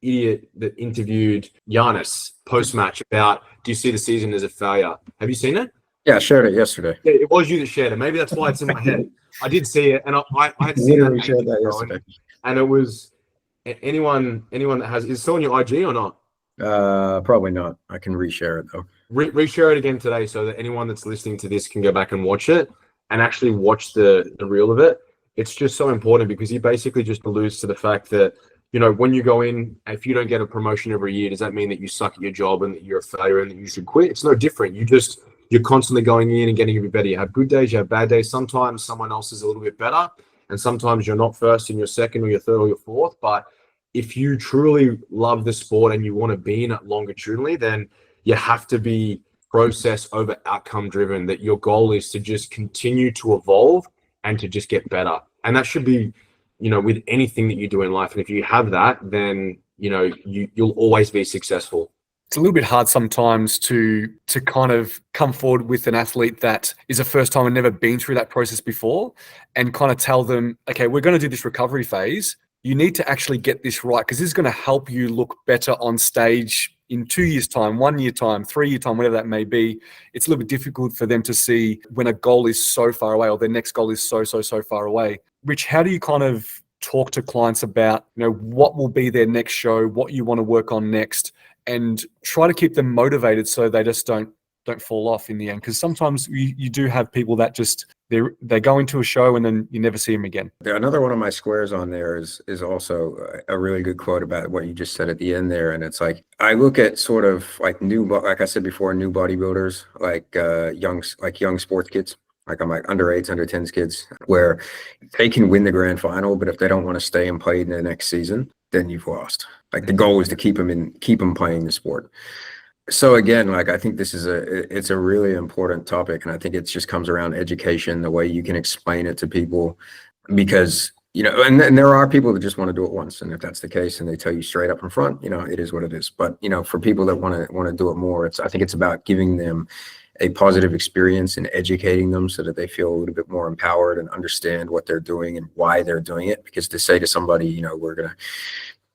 idiot that interviewed Giannis post-match about, do you see the season as a failure? Have you seen it? Yeah, I shared it yesterday. Yeah, it was you that shared it. Maybe that's why it's in my head. I did see it, and I had seen Literally shared that yesterday. And it was anyone that has, is it still on your IG or not? Probably not. I can reshare it though. Reshare it again today so that anyone that's listening to this can go back and watch it and actually watch the reel of it. It's just so important, because he basically just alludes to the fact that, when you go in, if you don't get a promotion every year, does that mean that you suck at your job and that you're a failure and that you should quit? It's no different. You're constantly going in and getting a bit better. You have good days, you have bad days. Sometimes someone else is a little bit better, and sometimes you're not first and you're second or you're third or you're fourth. But if you truly love the sport and you want to be in it longitudinally, then you have to be process over outcome driven, that your goal is to just continue to evolve and to just get better. And that should be, with anything that you do in life. And if you have that, then, you'll always be successful. It's a little bit hard sometimes to kind of come forward with an athlete that is a first time and never been through that process before, and kind of tell them, okay, we're going to do this recovery phase. You need to actually get this right, because this is going to help you look better on stage in 2 years' time, 1 year time, 3 year time, whatever that may be. It's a little bit difficult for them to see when a goal is so far away, or their next goal is so far away. Rich, how do you kind of talk to clients about, what will be their next show, what you want to work on next, and try to keep them motivated so they just don't fall off in the end? Because sometimes you do have people that just they go into a show and then you never see them again. Another one of my squares on there is also a really good quote about what you just said at the end there. And it's like, I look at sort of like like I said before, new bodybuilders, like young sports kids. Like I'm like under 8s, under 10s kids, where they can win the grand final, but if they don't want to stay and play in the next season, then you've lost. Like the goal is to keep them playing the sport. So again, like I think this is it's a really important topic, and I think it just comes around education, the way you can explain it to people, because and there are people that just want to do it once, and if that's the case, and they tell you straight up in front, it is what it is. But for people that want to do it more, I think it's about giving them a positive experience and educating them so that they feel a little bit more empowered and understand what they're doing and why they're doing it. Because to say to somebody, we're gonna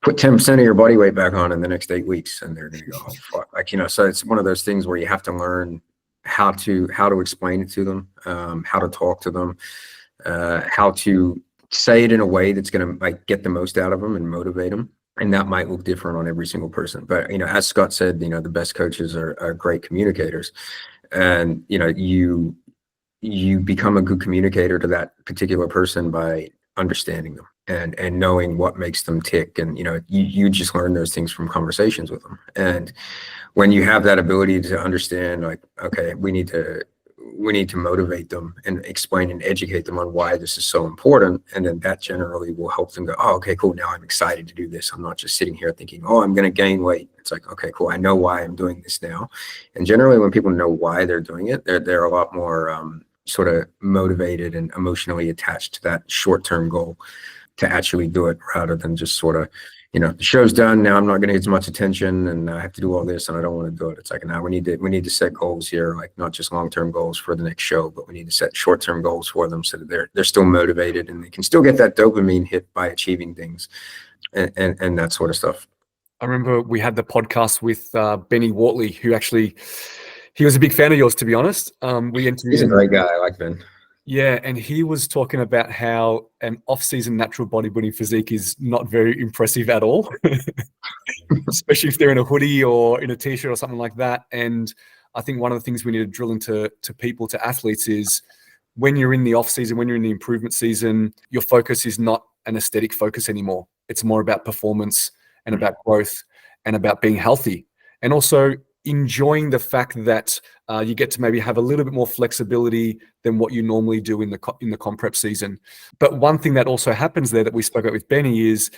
put 10% of your body weight back on in the next 8 weeks, and they're gonna go, oh, fuck. So it's one of those things where you have to learn how to explain it to them, how to talk to them, how to say it in a way that's gonna get the most out of them and motivate them. And that might look different on every single person. But as Scott said, the best coaches are great communicators, and you become a good communicator to that particular person by understanding them and knowing what makes them tick. And you just learn those things from conversations with them. And when you have that ability to understand, like, okay, we need to motivate them and explain and educate them on why this is so important, and then that generally will help them go, oh, okay, cool, now I'm excited to do this. I'm not just sitting here thinking, oh, I'm going to gain weight. It's like, okay, cool, I know why I'm doing this now. And generally when people know why they're doing it, they're a lot more sort of motivated and emotionally attached to that short-term goal to actually do it, rather than just sort of, the show's done, now I'm not going to get as much attention and I have to do all this and I don't want to do it. It's like, now we need to set goals here, like not just long-term goals for the next show, but we need to set short-term goals for them so that they're still motivated and they can still get that dopamine hit by achieving things and that sort of stuff. I remember we had the podcast with Benny Wortley, who actually, he was a big fan of yours, to be honest. He's a great guy. I like Ben. Yeah, and he was talking about how an off-season natural bodybuilding physique is not very impressive at all, especially if they're in a hoodie or in a t-shirt or something like that. And I think one of the things we need to drill into people, to athletes, is when you're in the off season, when you're in the improvement season, your focus is not an aesthetic focus anymore. It's more about performance and about growth and about being healthy, and also enjoying the fact that you get to maybe have a little bit more flexibility than what you normally do in the comp prep season. But one thing that also happens there that we spoke about with Benny is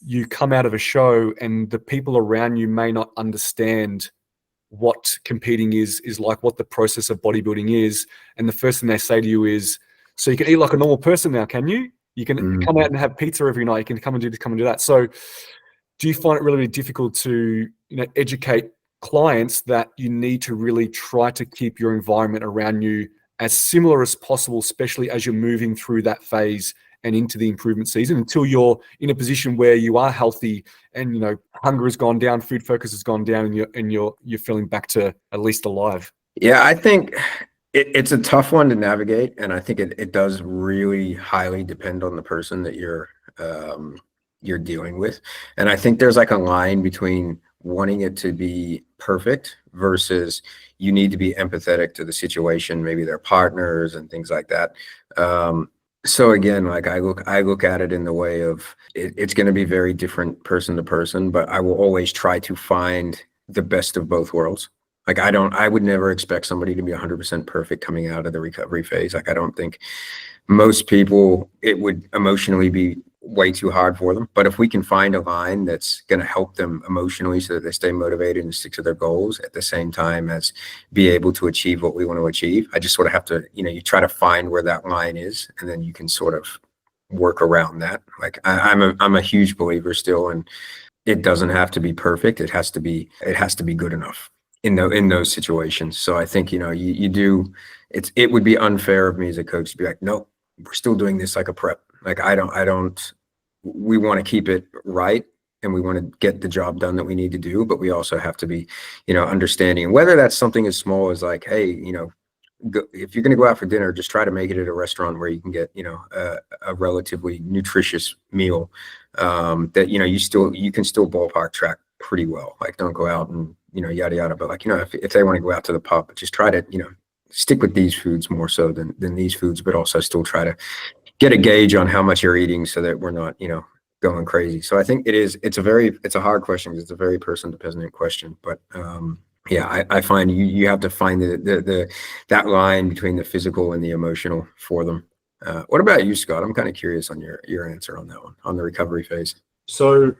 you come out of a show and the people around you may not understand what competing is like, what the process of bodybuilding is. And the first thing they say to you is, so you can eat like a normal person now, can you? You can come out and have pizza every night. You can come and do this, come and do that. So do you find it really difficult to, educate clients that you need to really try to keep your environment around you as similar as possible, especially as you're moving through that phase and into the improvement season, until you're in a position where you are healthy and hunger has gone down, food focus has gone down, and you're feeling back to at least alive? Yeah, I think it's a tough one to navigate, and I think it does really highly depend on the person that you're dealing with. And I think there's like a line between wanting it to be perfect versus you need to be empathetic to the situation, maybe their partners and things like that. So again, like I look at it in the way of it's going to be very different person to person, but I will always try to find the best of both worlds. Like I would never expect somebody to be 100% perfect coming out of the recovery phase. Like I don't think most people, it would emotionally be way too hard for them. But if we can find a line that's going to help them emotionally so that they stay motivated and stick to their goals at the same time as be able to achieve what we want to achieve, I just sort of have to, you try to find where that line is, and then you can sort of work around that. Like I'm a huge believer still, and it doesn't have to be perfect. It has to be good enough in those situations. So I think, you do, it would be unfair of me as a coach to be like, no, we're still doing this like a prep. Like we want to keep it right, and we want to get the job done that we need to do, but we also have to be, understanding. And whether that's something as small as like, hey, if you're going to go out for dinner, just try to make it at a restaurant where you can get, a relatively nutritious meal, that, you can still ballpark track pretty well. Like don't go out and, yada, yada. But like, if they want to go out to the pub, just try to, stick with these foods more so than these foods, but also still try to get a gauge on how much you're eating so that we're not, going crazy. So I think it's a hard question because it's a very person dependent question. But yeah, I find you have to find that line between the physical and the emotional for them. What about you, Scott? I'm kind of curious on your answer on that one, on the recovery phase. So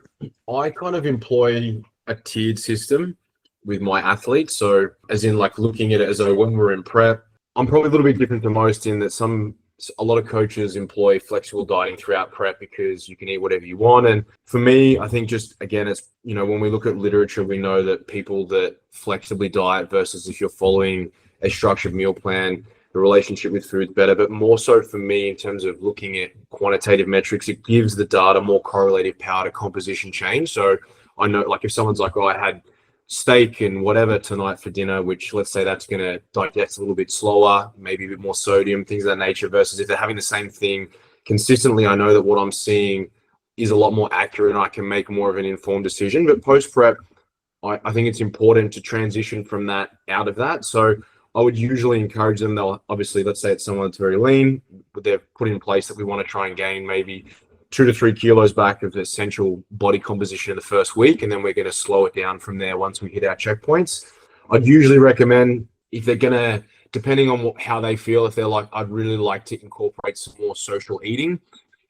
I kind of employ a tiered system with my athletes. So as in like looking at it as though when we're in prep, I'm probably a little bit different to most in that a lot of coaches employ flexible dieting throughout prep because you can eat whatever you want. And for me, I think just, again, it's, when we look at literature, we know that people that flexibly diet versus if you're following a structured meal plan, the relationship with food is better. But more so for me, in terms of looking at quantitative metrics, it gives the data more correlative power to composition change. So I know, like if someone's like, oh, I had steak and whatever tonight for dinner, which let's say that's going to digest a little bit slower, maybe a bit more sodium, things of that nature, versus if they're having the same thing consistently, I know that what I'm seeing is a lot more accurate and I can make more of an informed decision. But post-prep, I think it's important to transition from that out of that. So I would usually encourage them, they'll obviously, let's say it's someone that's very lean, but they've put in place that we want to try and gain maybe 2 to 3 kilos back of the essential body composition in the first week, and then we're going to slow it down from there once we hit our checkpoints. I'd usually recommend, if they're going to, depending on how they feel, if they're like, I'd really like to incorporate some more social eating,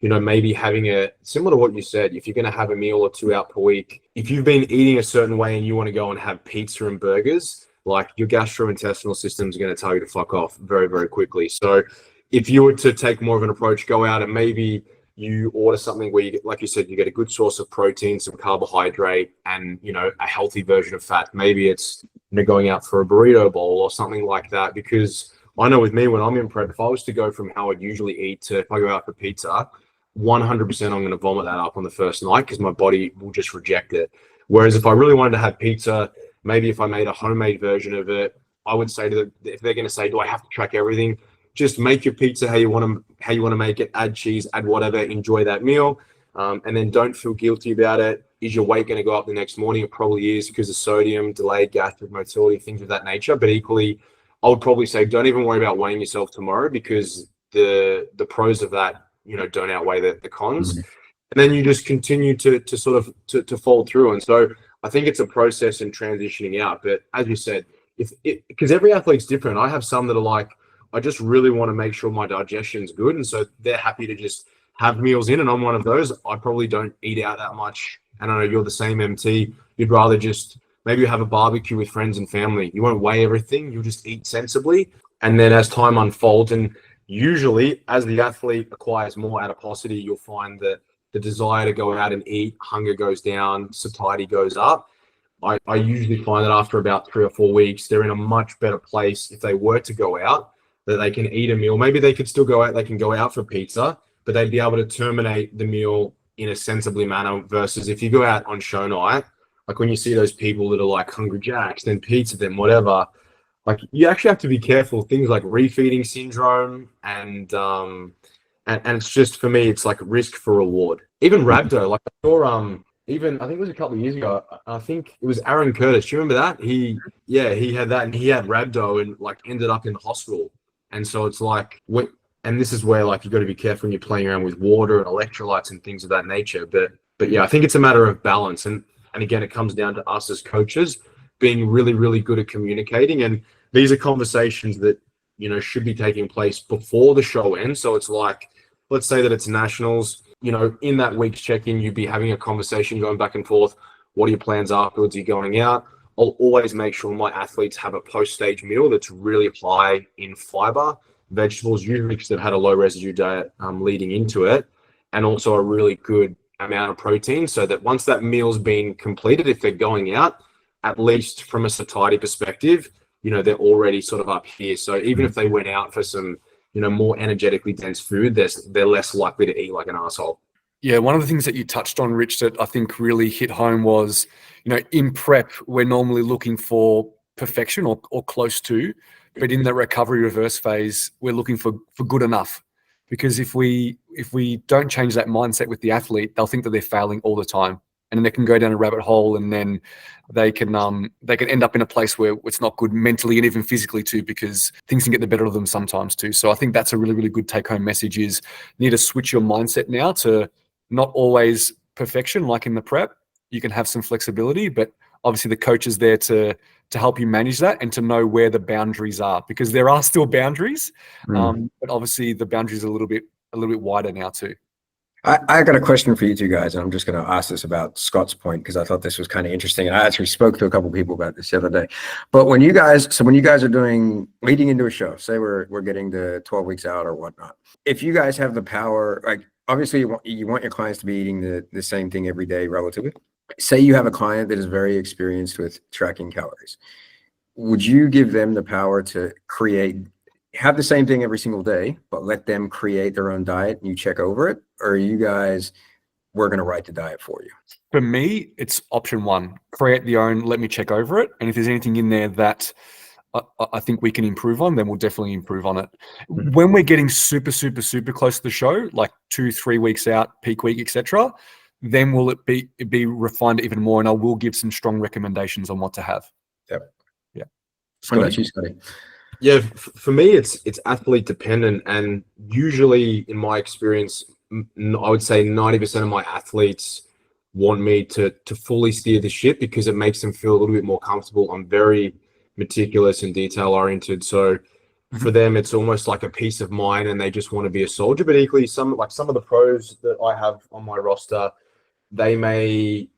maybe having similar to what you said, if you're going to have a meal or 2 out per week, if you've been eating a certain way and you want to go and have pizza and burgers, like your gastrointestinal system is going to tell you to fuck off very, very quickly. So if you were to take more of an approach, go out and maybe you order something where you get, like you said, you get a good source of protein, some carbohydrate, and a healthy version of fat. Maybe it's going out for a burrito bowl or something like that. Because I know with me, when I'm in prep, if I was to go from how I'd usually eat to if I go out for pizza, 100% I'm going to vomit that up on the first night because my body will just reject it. Whereas if I really wanted to have pizza, maybe if I made a homemade version of it, I would say to them, if they're going to say, do I have to track everything? Just make your pizza how you want to make it, add cheese, add whatever, enjoy that meal. and then don't feel guilty about it. Is your weight going to go up the next morning? It probably is, because of sodium, delayed gastric motility, things of that nature. But equally, I would probably say don't even worry about weighing yourself tomorrow, because the pros of that, don't outweigh the cons. And then you just continue to sort of to fold through. And so I think it's a process in transitioning out. But as you said, because every athlete's different. I have some that are like, I just really want to make sure my digestion's good, and so they're happy to just have meals in, and I'm one of those. I probably don't eat out that much. And I know you're the same, MT. You'd rather just maybe have a barbecue with friends and family. You won't weigh everything. You'll just eat sensibly. And then as time unfolds, and usually as the athlete acquires more adiposity, you'll find that the desire to go out and eat, hunger goes down, satiety goes up. I usually find that after about 3 or 4 weeks, they're in a much better place if they were to go out, that they can eat a meal. Maybe they could still go out, they can go out for pizza, but they'd be able to terminate the meal in a sensibly manner, versus if you go out on show night, like when you see those people that are like Hungry Jacks, then pizza, then whatever, like you actually have to be careful. Things like refeeding syndrome and it's just, for me, it's like risk for reward. Even rhabdo, like I saw even I think it was a couple of years ago, I think it was Aaron Curtis. Do you remember that? He had that, and he had rhabdo and like ended up in the hospital. And so it's like, and this is where like you got to be careful when you're playing around with water and electrolytes and things of that nature. But yeah, I think it's a matter of balance. And again, it comes down to us as coaches being really, really good at communicating. And these are conversations that, should be taking place before the show ends. So it's like, let's say that it's nationals, in that week's check-in, you'd be having a conversation going back and forth. What are your plans afterwards? Are you going out? I'll always make sure my athletes have a post-stage meal that's really high in fiber, vegetables, usually because they've had a low residue diet leading into it, and also a really good amount of protein, so that once that meal's been completed, if they're going out, at least from a satiety perspective, they're already sort of up here. So even if they went out for some, more energetically dense food, they're less likely to eat like an asshole. Yeah, one of the things that you touched on, Rich, that I think really hit home was, in prep, we're normally looking for perfection or close to, but in the recovery reverse phase, we're looking for good enough. Because if we don't change that mindset with the athlete, they'll think that they're failing all the time, and then they can go down a rabbit hole, and then they can end up in a place where it's not good mentally and even physically too, because things can get the better of them sometimes too. So I think that's a really, really good take-home message: is you need to switch your mindset now to not always perfection like in the prep. You can have some flexibility, but obviously the coach is there to help you manage that and to know where the boundaries are, because there are still boundaries, but obviously the boundaries are a little bit wider now too. I got a question for you two guys, and I'm just going to ask this about Scott's point, because I thought this was kind of interesting, and I actually spoke to a couple of people about this the other day. But when you guys are doing leading into a show, say we're getting to 12 weeks out or whatnot, if you guys have the power, like obviously you want your clients to be eating the same thing every day relatively. Say you have a client that is very experienced with tracking calories. Would you give them the power to have the same thing every single day, but let them create their own diet and you check over it? Or are you guys, we're going to write the diet for you? For me, it's option one: create the own, let me check over it. And if there's anything in there that I think we can improve on, then we'll definitely improve on it. When we're getting super, super, super close to the show, like 2-3 weeks out, peak week, etc., then will it be refined even more, and I will give some strong recommendations on what to have. Yep. Yeah. What about you, Scotty? Yeah, for me, it's athlete dependent, and usually in my experience, I would say 90% of my athletes want me to fully steer the ship, because it makes them feel a little bit more comfortable. I'm very meticulous and detail oriented, so for them it's almost like a peace of mind, and they just want to be a soldier. But equally, some of the pros that I have on my roster, they may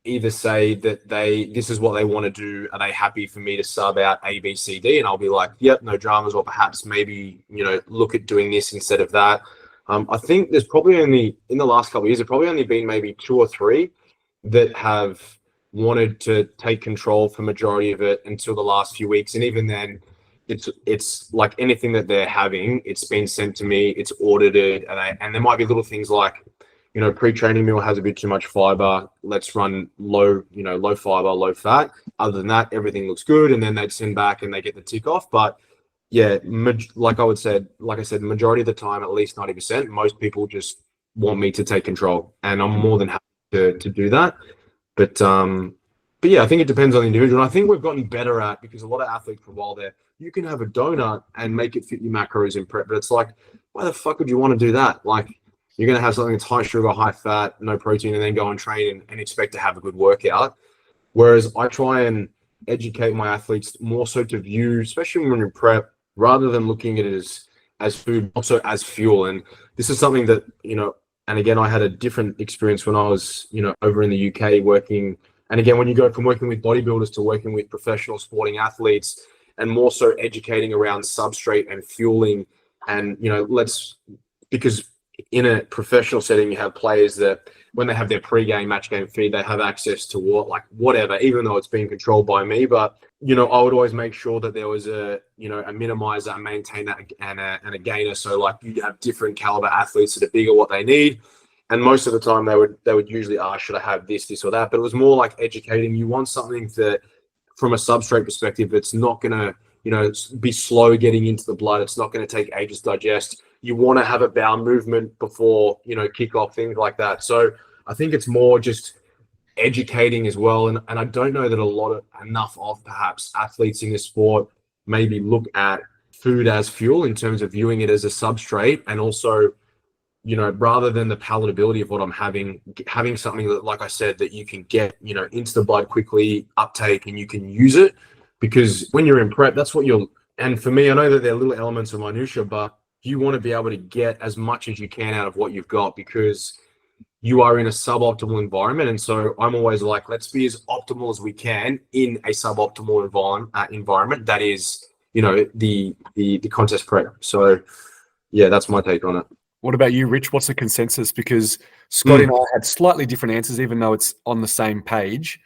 either say that this is what they want to do. Are they happy for me to sub out A, B, C, D? And I'll be like, yep, no dramas. Or perhaps maybe, look at doing this instead of that. I think there's probably only, in the last couple of years, there's probably only been maybe 2 or 3 that have wanted to take control for majority of it until the last few weeks. And even then, it's like anything that they're having, it's been sent to me, it's audited, and there might be little things like, pre-training meal has a bit too much fiber. Let's run low fiber, low fat. Other than that, everything looks good. And then they'd send back and they get the tick off. But yeah, like I said, majority of the time, at least 90%, most people just want me to take control, and I'm more than happy to do that. But yeah, I think it depends on the individual. And I think we've gotten better at, because a lot of athletes for a while there, you can have a donut and make it fit your macros in prep, but it's like, why the fuck would you want to do that? Like, you're going to have something that's high sugar, high fat, no protein, and then go and train and expect to have a good workout. Whereas I try and educate my athletes more so to view, especially when you're in prep, rather than looking at it as food, also as fuel. And this is something that, and again, I had a different experience when I was, over in the UK working. And again, when you go from working with bodybuilders to working with professional sporting athletes, and more so educating around substrate and fueling, and, because in a professional setting, you have players that when they have their pre-game, match game feed, they have access to whatever, even though it's being controlled by me. But, I would always make sure that there was a minimizer, a maintainer, and a gainer. So like you have different caliber athletes that are bigger what they need. And most of the time they would usually ask, should I have this or that? But it was more like educating. You want something that from a substrate perspective, it's not going to, be slow getting into the blood. It's not going to take ages to digest. You want to have a bowel movement before, kick off, things like that. So I think it's more just educating as well. And I don't know that enough of perhaps athletes in this sport maybe look at food as fuel in terms of viewing it as a substrate, and also, rather than the palatability of what I'm having something that, like I said, that you can get, into the blood quickly, uptake, and you can use it. Because when you're in prep, that's what and for me, I know that there are little elements of minutia, but you want to be able to get as much as you can out of what you've got, because you are in a suboptimal environment. And so I'm always like, let's be as optimal as we can in a suboptimal environment that is, the contest prep. So yeah, that's my take on it. What about you, Rich? What's the consensus? Because Scotty and I had slightly different answers, even though it's on the same page.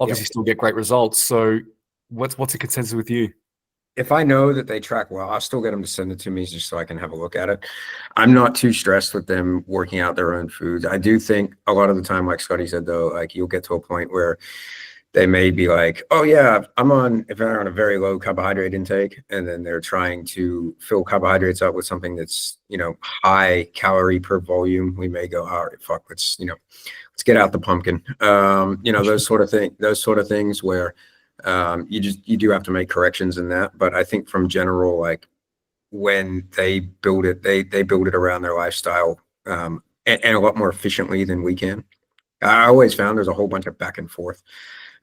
Obviously, still get great results. So what's the consensus with you? If I know that they track well, I'll still get them to send it to me just so I can have a look at it. I'm not too stressed with them working out their own foods. I do think a lot of the time, like Scotty said, though, like you'll get to a point where they may be like, oh yeah, if they're on a very low carbohydrate intake, and then they're trying to fill carbohydrates up with something that's, high calorie per volume, we may go, all right, fuck, let's get out the pumpkin. Those sort of things where you do have to make corrections in that. But I think from general, like when they build it, they build it around their lifestyle, and a lot more efficiently than we can. I always found there's a whole bunch of back and forth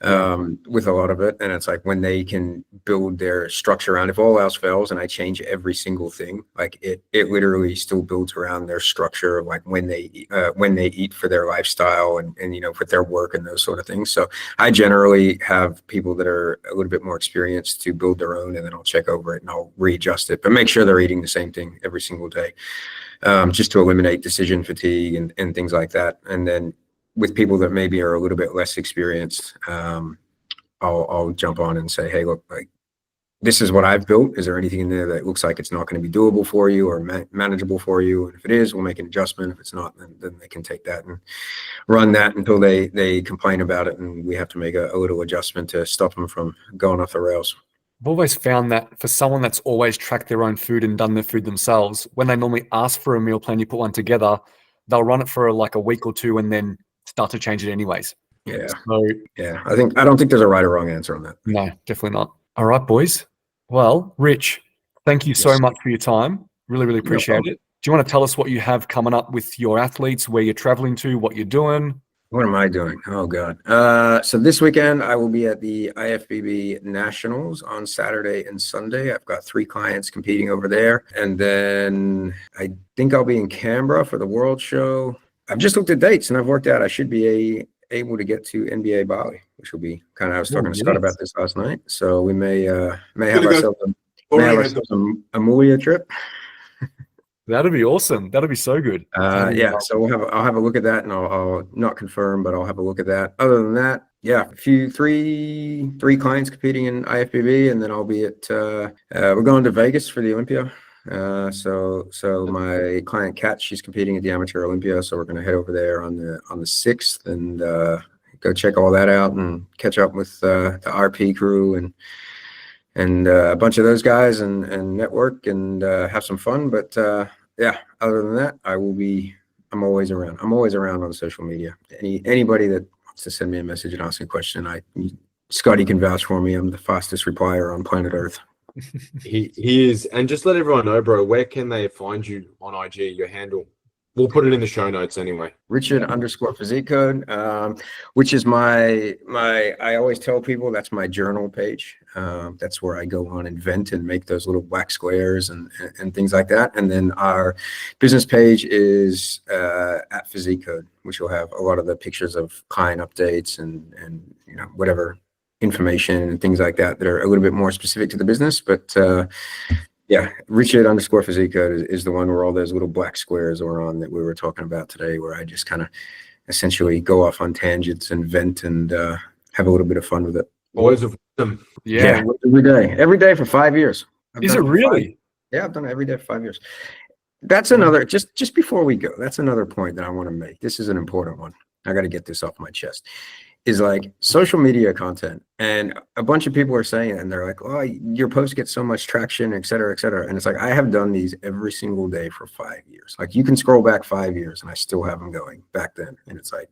with a lot of it. And it's like when they can build their structure around, if all else fails and I change every single thing, like it literally still builds around their structure of like when they eat for their lifestyle and for their work and those sort of things. So I generally have people that are a little bit more experienced to build their own, and then I'll check over it and I'll readjust it, but make sure they're eating the same thing every single day, just to eliminate decision fatigue and things like that. And then with people that maybe are a little bit less experienced, I'll jump on and say, hey, look, like this is what I've built. Is there anything in there that looks like it's not going to be doable for you or manageable for you? And if it is, we'll make an adjustment. If it's not, then they can take that and run that until they complain about it, and we have to make a little adjustment to stop them from going off the rails. I've always found that for someone that's always tracked their own food and done their food themselves, when they normally ask for a meal plan, you put one together, they'll run it for like a week or two and then start to change it anyways. Yeah. So, yeah. I don't think there's a right or wrong answer on that. No, definitely not. All right, boys. Well, Rich, thank you so much for your time. Really, really appreciate it. Do you want to tell us what you have coming up with your athletes, where you're traveling to, what you're doing? What am I doing? Oh, God. So this weekend, I will be at the IFBB Nationals on Saturday and Sunday. I've got 3 clients competing over there. And then I think I'll be in Canberra for the World Show. I've just looked at dates and I've worked out I should be able to get to NBA Bali, which will be kind of, I was talking to Scott about this last night. So we may have ourselves a Mulia trip. That'd be awesome. That'd be so good. Yeah. So I'll have a look at that, and I'll not confirm, but I'll have a look at that. Other than that, yeah, three clients competing in IFBB, and then I'll be at we're going to Vegas for the Olympia. So my client Kat, she's competing at the Amateur Olympia, so we're going to head over there on the 6th and go check all that out and catch up with the RP crew and a bunch of those guys and network and have some fun. But yeah, other than that, I will be I'm always around. I'm always around on social media. Anybody that wants to send me a message and ask a question, Scotty can vouch for me. I'm the fastest replier on planet Earth. He is. And just let everyone know, bro, where can they find you on IG, your handle? We'll put it in the show notes anyway. Richard_PHYSIQUE, which is my I always tell people that's my journal page. That's where I go on and vent and make those little black squares and things like that. And then our business page is at PHYSIQUE, which will have a lot of the pictures of client updates and you know, whatever information and things like that are a little bit more specific to the business. But yeah, Richard_PHYSIQUE is the one where all those little black squares are on that we were talking about today, where I just kind of essentially go off on tangents and vent and have a little bit of fun with it. Always of them. Yeah. Every day for 5 years. Is it really? Yeah, I've done it every day for 5 years. That's another, just before we go, that's another point that I want to make. This is an important one. I got to get this off my chest. Is like social media content, and a bunch of people are saying it, and they're like, oh, your posts get so much traction, et cetera, et cetera. And it's like, I have done these every single day for 5 years. Like, you can scroll back 5 years and I still have them going back then. And it's like,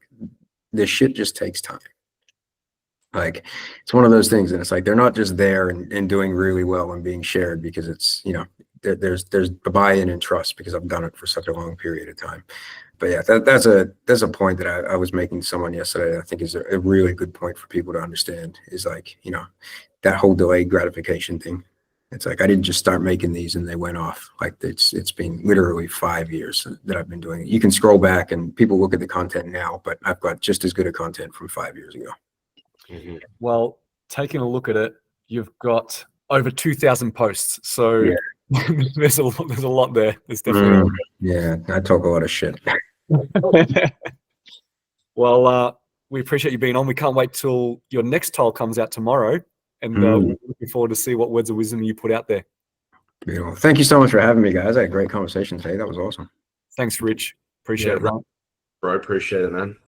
this shit just takes time. Like, it's one of those things, and it's like, they're not just there and doing really well and being shared because it's, you know, there's a buy-in and trust because I've done it for such a long period of time. But yeah, that's a point that I was making to someone yesterday. I think is a really good point for people to understand, is like, you know, that whole delayed gratification thing. It's like, I didn't just start making these and they went off. Like, it's been literally 5 years that I've been doing it. You can scroll back and people look at the content now, but I've got just as good a content from 5 years ago. Mm-hmm. Well, taking a look at it, you've got over 2,000 posts. So yeah. there's a lot there. There's definitely yeah, I talk a lot of shit. Well, we appreciate you being on. We can't wait till your next tile comes out tomorrow, and we're looking forward to see what words of wisdom you put out there. Beautiful. Thank you so much for having me, guys. I had a great conversation today. That was awesome. Thanks, Rich. Appreciate it, bro. Bro, appreciate it, man.